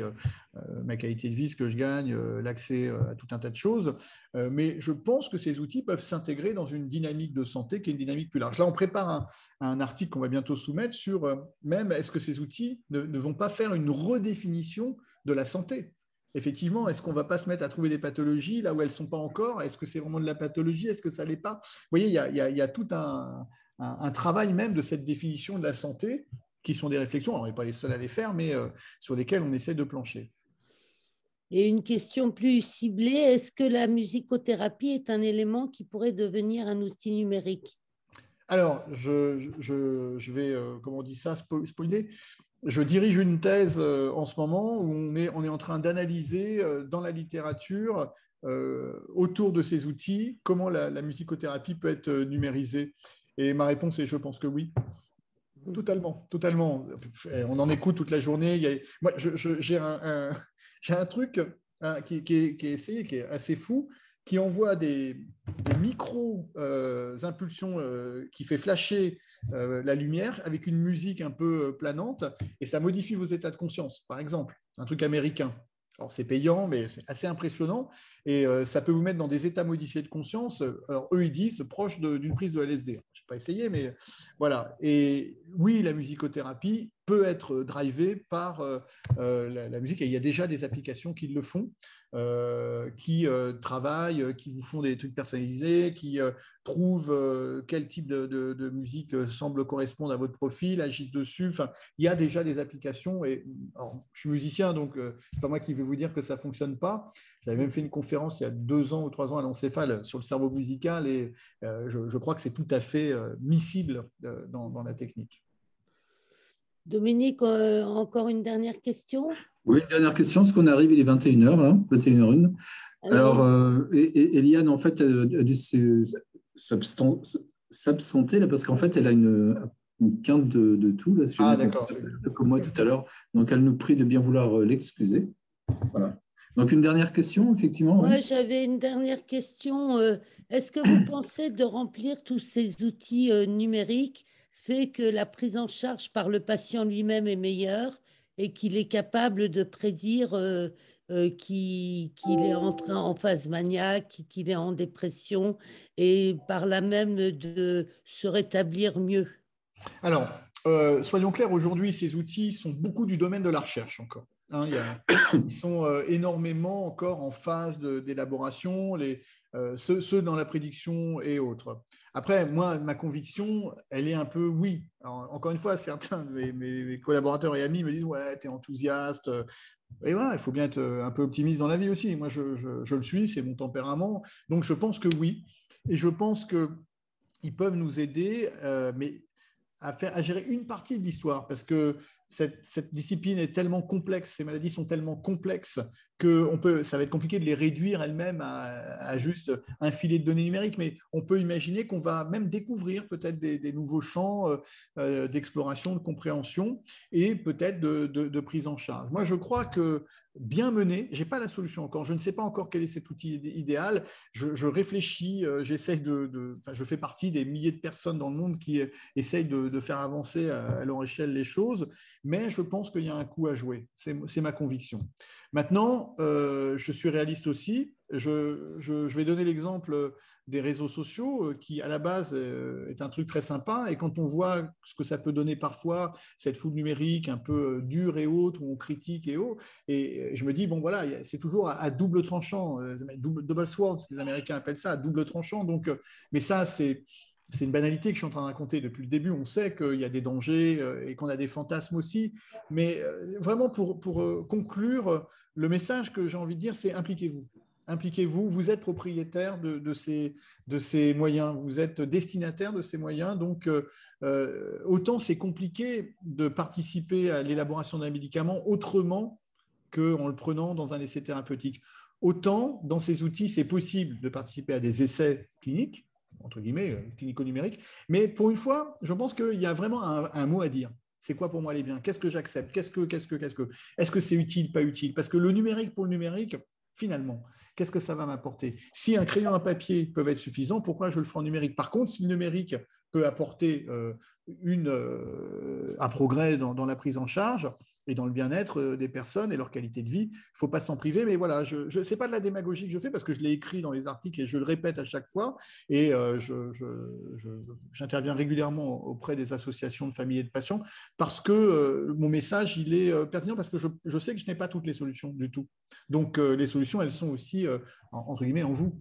ma qualité de vie, ce que je gagne, l'accès à tout un tas de choses. Mais je pense que ces outils peuvent s'intégrer dans une dynamique de santé qui est une dynamique plus large. Là, on prépare un article qu'on va bientôt soumettre sur même est-ce que ces outils ne vont pas faire une redéfinition de la santé? Effectivement, est-ce qu'on ne va pas se mettre à trouver des pathologies là où elles ne sont pas encore? Est-ce que c'est vraiment de la pathologie? Est-ce que ça ne l'est pas? Vous voyez, il y a tout un travail même de cette définition de la santé qui sont des réflexions, on n'est pas les seuls à les faire, mais sur lesquelles on essaie de plancher. Et une question plus ciblée, est-ce que la musicothérapie est un élément qui pourrait devenir un outil numérique? Alors, je vais, comment on dit ça, spoiler. Je dirige une thèse en ce moment où on est en train d'analyser dans la littérature autour de ces outils comment la musicothérapie peut être numérisée. Et ma réponse est je pense que oui. Totalement, totalement. On en écoute toute la journée. Moi, j'ai un truc qui est essayé, qui est assez fou, qui envoie des micro-impulsions qui fait flasher la lumière avec une musique un peu planante, et ça modifie vos états de conscience, par exemple. Un truc américain. Alors, c'est payant, mais c'est assez impressionnant. Et ça peut vous mettre dans des états modifiés de conscience. Alors, eux, ils disent proche d'une prise de LSD. Je n'ai pas essayé, mais voilà. Et oui, la musicothérapie peut être drivée par la musique. Et il y a déjà des applications qui le font, qui travaillent, qui vous font des trucs personnalisés, qui trouvent quel type de musique semble correspondre à votre profil, agissent dessus. Enfin, il y a déjà des applications. Et alors, je suis musicien, donc c'est pas moi qui vais vous dire que ça fonctionne pas. J'avais même fait une conférence il y a 2 ans ou 3 ans à l'Encéphale sur le cerveau musical, et je crois que c'est tout à fait miscible dans la technique. Dominique, encore une dernière question? Oui, une dernière question, parce qu'on arrive, il est 21h, là, 21h01. Alors, Eliane, en fait, a dû s'absenter, là, parce qu'en fait, elle a une quinte de tout, là, D'accord. Comme moi tout à l'heure. Donc, elle nous prie de bien vouloir l'excuser. Voilà. Donc, une dernière question, effectivement. Moi, j'avais une dernière question. Est-ce que vous pensez de remplir tous ces outils numériques fait que la prise en charge par le patient lui-même est meilleure et qu'il est capable de prédire qu'il est en phase maniaque, qu'il est en dépression et par là même de se rétablir mieux? Alors, soyons clairs, aujourd'hui, ces outils sont beaucoup du domaine de la recherche encore. Hein, ils sont énormément encore en phase d'élaboration, ceux dans la prédiction et autres. Après, moi, ma conviction, elle est un peu oui. Alors, encore une fois, certains de mes collaborateurs et amis me disent « Ouais, tu es enthousiaste ». Et voilà, il faut bien être un peu optimiste dans la vie aussi. Moi, je le suis, c'est mon tempérament. Donc, je pense que oui. Et je pense qu'ils peuvent nous aider, mais à gérer une partie de l'histoire, parce que cette discipline est tellement complexe, ces maladies sont tellement complexes ça va être compliqué de les réduire elles-mêmes à juste un filet de données numériques, mais on peut imaginer qu'on va même découvrir peut-être des nouveaux champs d'exploration, de compréhension et peut-être de prise en charge. Moi, je crois que bien mené, je n'ai pas la solution encore, je ne sais pas encore quel est cet outil idéal, je réfléchis, j'essaie je fais partie des milliers de personnes dans le monde qui essayent de faire avancer à leur échelle les choses, mais je pense qu'il y a un coup à jouer, c'est ma conviction. Maintenant, je suis réaliste aussi. Je vais donner l'exemple des réseaux sociaux qui, à la base, est un truc très sympa. Et quand on voit ce que ça peut donner parfois, cette foule numérique un peu dure et haute, où on critique et haut, et je me dis, bon, voilà, c'est toujours à double tranchant, double sword, les Américains appellent ça, à double tranchant. Donc, mais ça, c'est une banalité que je suis en train de raconter depuis le début. On sait qu'il y a des dangers et qu'on a des fantasmes aussi. Mais vraiment, pour conclure, le message que j'ai envie de dire, c'est impliquez-vous. Impliquez-vous, vous êtes propriétaire de ces moyens, vous êtes destinataire de ces moyens. Donc, autant c'est compliqué de participer à l'élaboration d'un médicament autrement qu'en le prenant dans un essai thérapeutique. Autant, dans ces outils, c'est possible de participer à des essais cliniques, entre guillemets, clinico-numériques. Mais pour une fois, je pense qu'il y a vraiment un mot à dire. C'est quoi pour moi les biens? Qu'est-ce que j'accepte? Est-ce que c'est utile, pas utile? Parce que le numérique pour le numérique, finalement, qu'est-ce que ça va m'apporter? Si un crayon à papier peut être suffisant, pourquoi je le ferai en numérique? Par contre, si le numérique peut apporter un progrès dans la prise en charge et dans le bien-être des personnes et leur qualité de vie, il ne faut pas s'en priver. Mais voilà, ce n'est pas de la démagogie que je fais parce que je l'ai écrit dans les articles et je le répète à chaque fois. Et j'interviens régulièrement auprès des associations de familles et de patients parce que mon message, il est pertinent parce que je sais que je n'ai pas toutes les solutions du tout. Donc, les solutions, elles sont aussi, entre guillemets, en vous.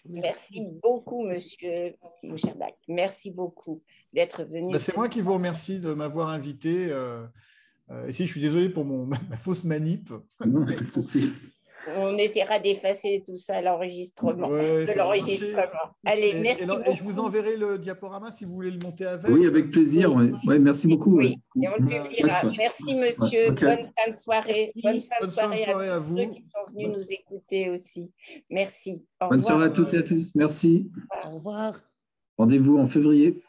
Merci beaucoup, monsieur Mouchardakh. Merci beaucoup d'être venu. C'est moi qui vous remercie de m'avoir invité. Et si je suis désolé pour ma fausse manip. Non, pas de souci. On essaiera d'effacer tout ça, l'enregistrement. Allez, merci beaucoup. Et je vous enverrai le diaporama si vous voulez le monter avec. Oui, avec plaisir. Ouais, merci beaucoup. Oui, et on le publiera. Merci, monsieur. Okay. Bonne fin de soirée. Bonne fin de soirée à vous. Ceux qui sont venus nous écouter aussi. Merci. Bonne soirée à toutes et à tous. Merci. Au revoir. Rendez-vous en février.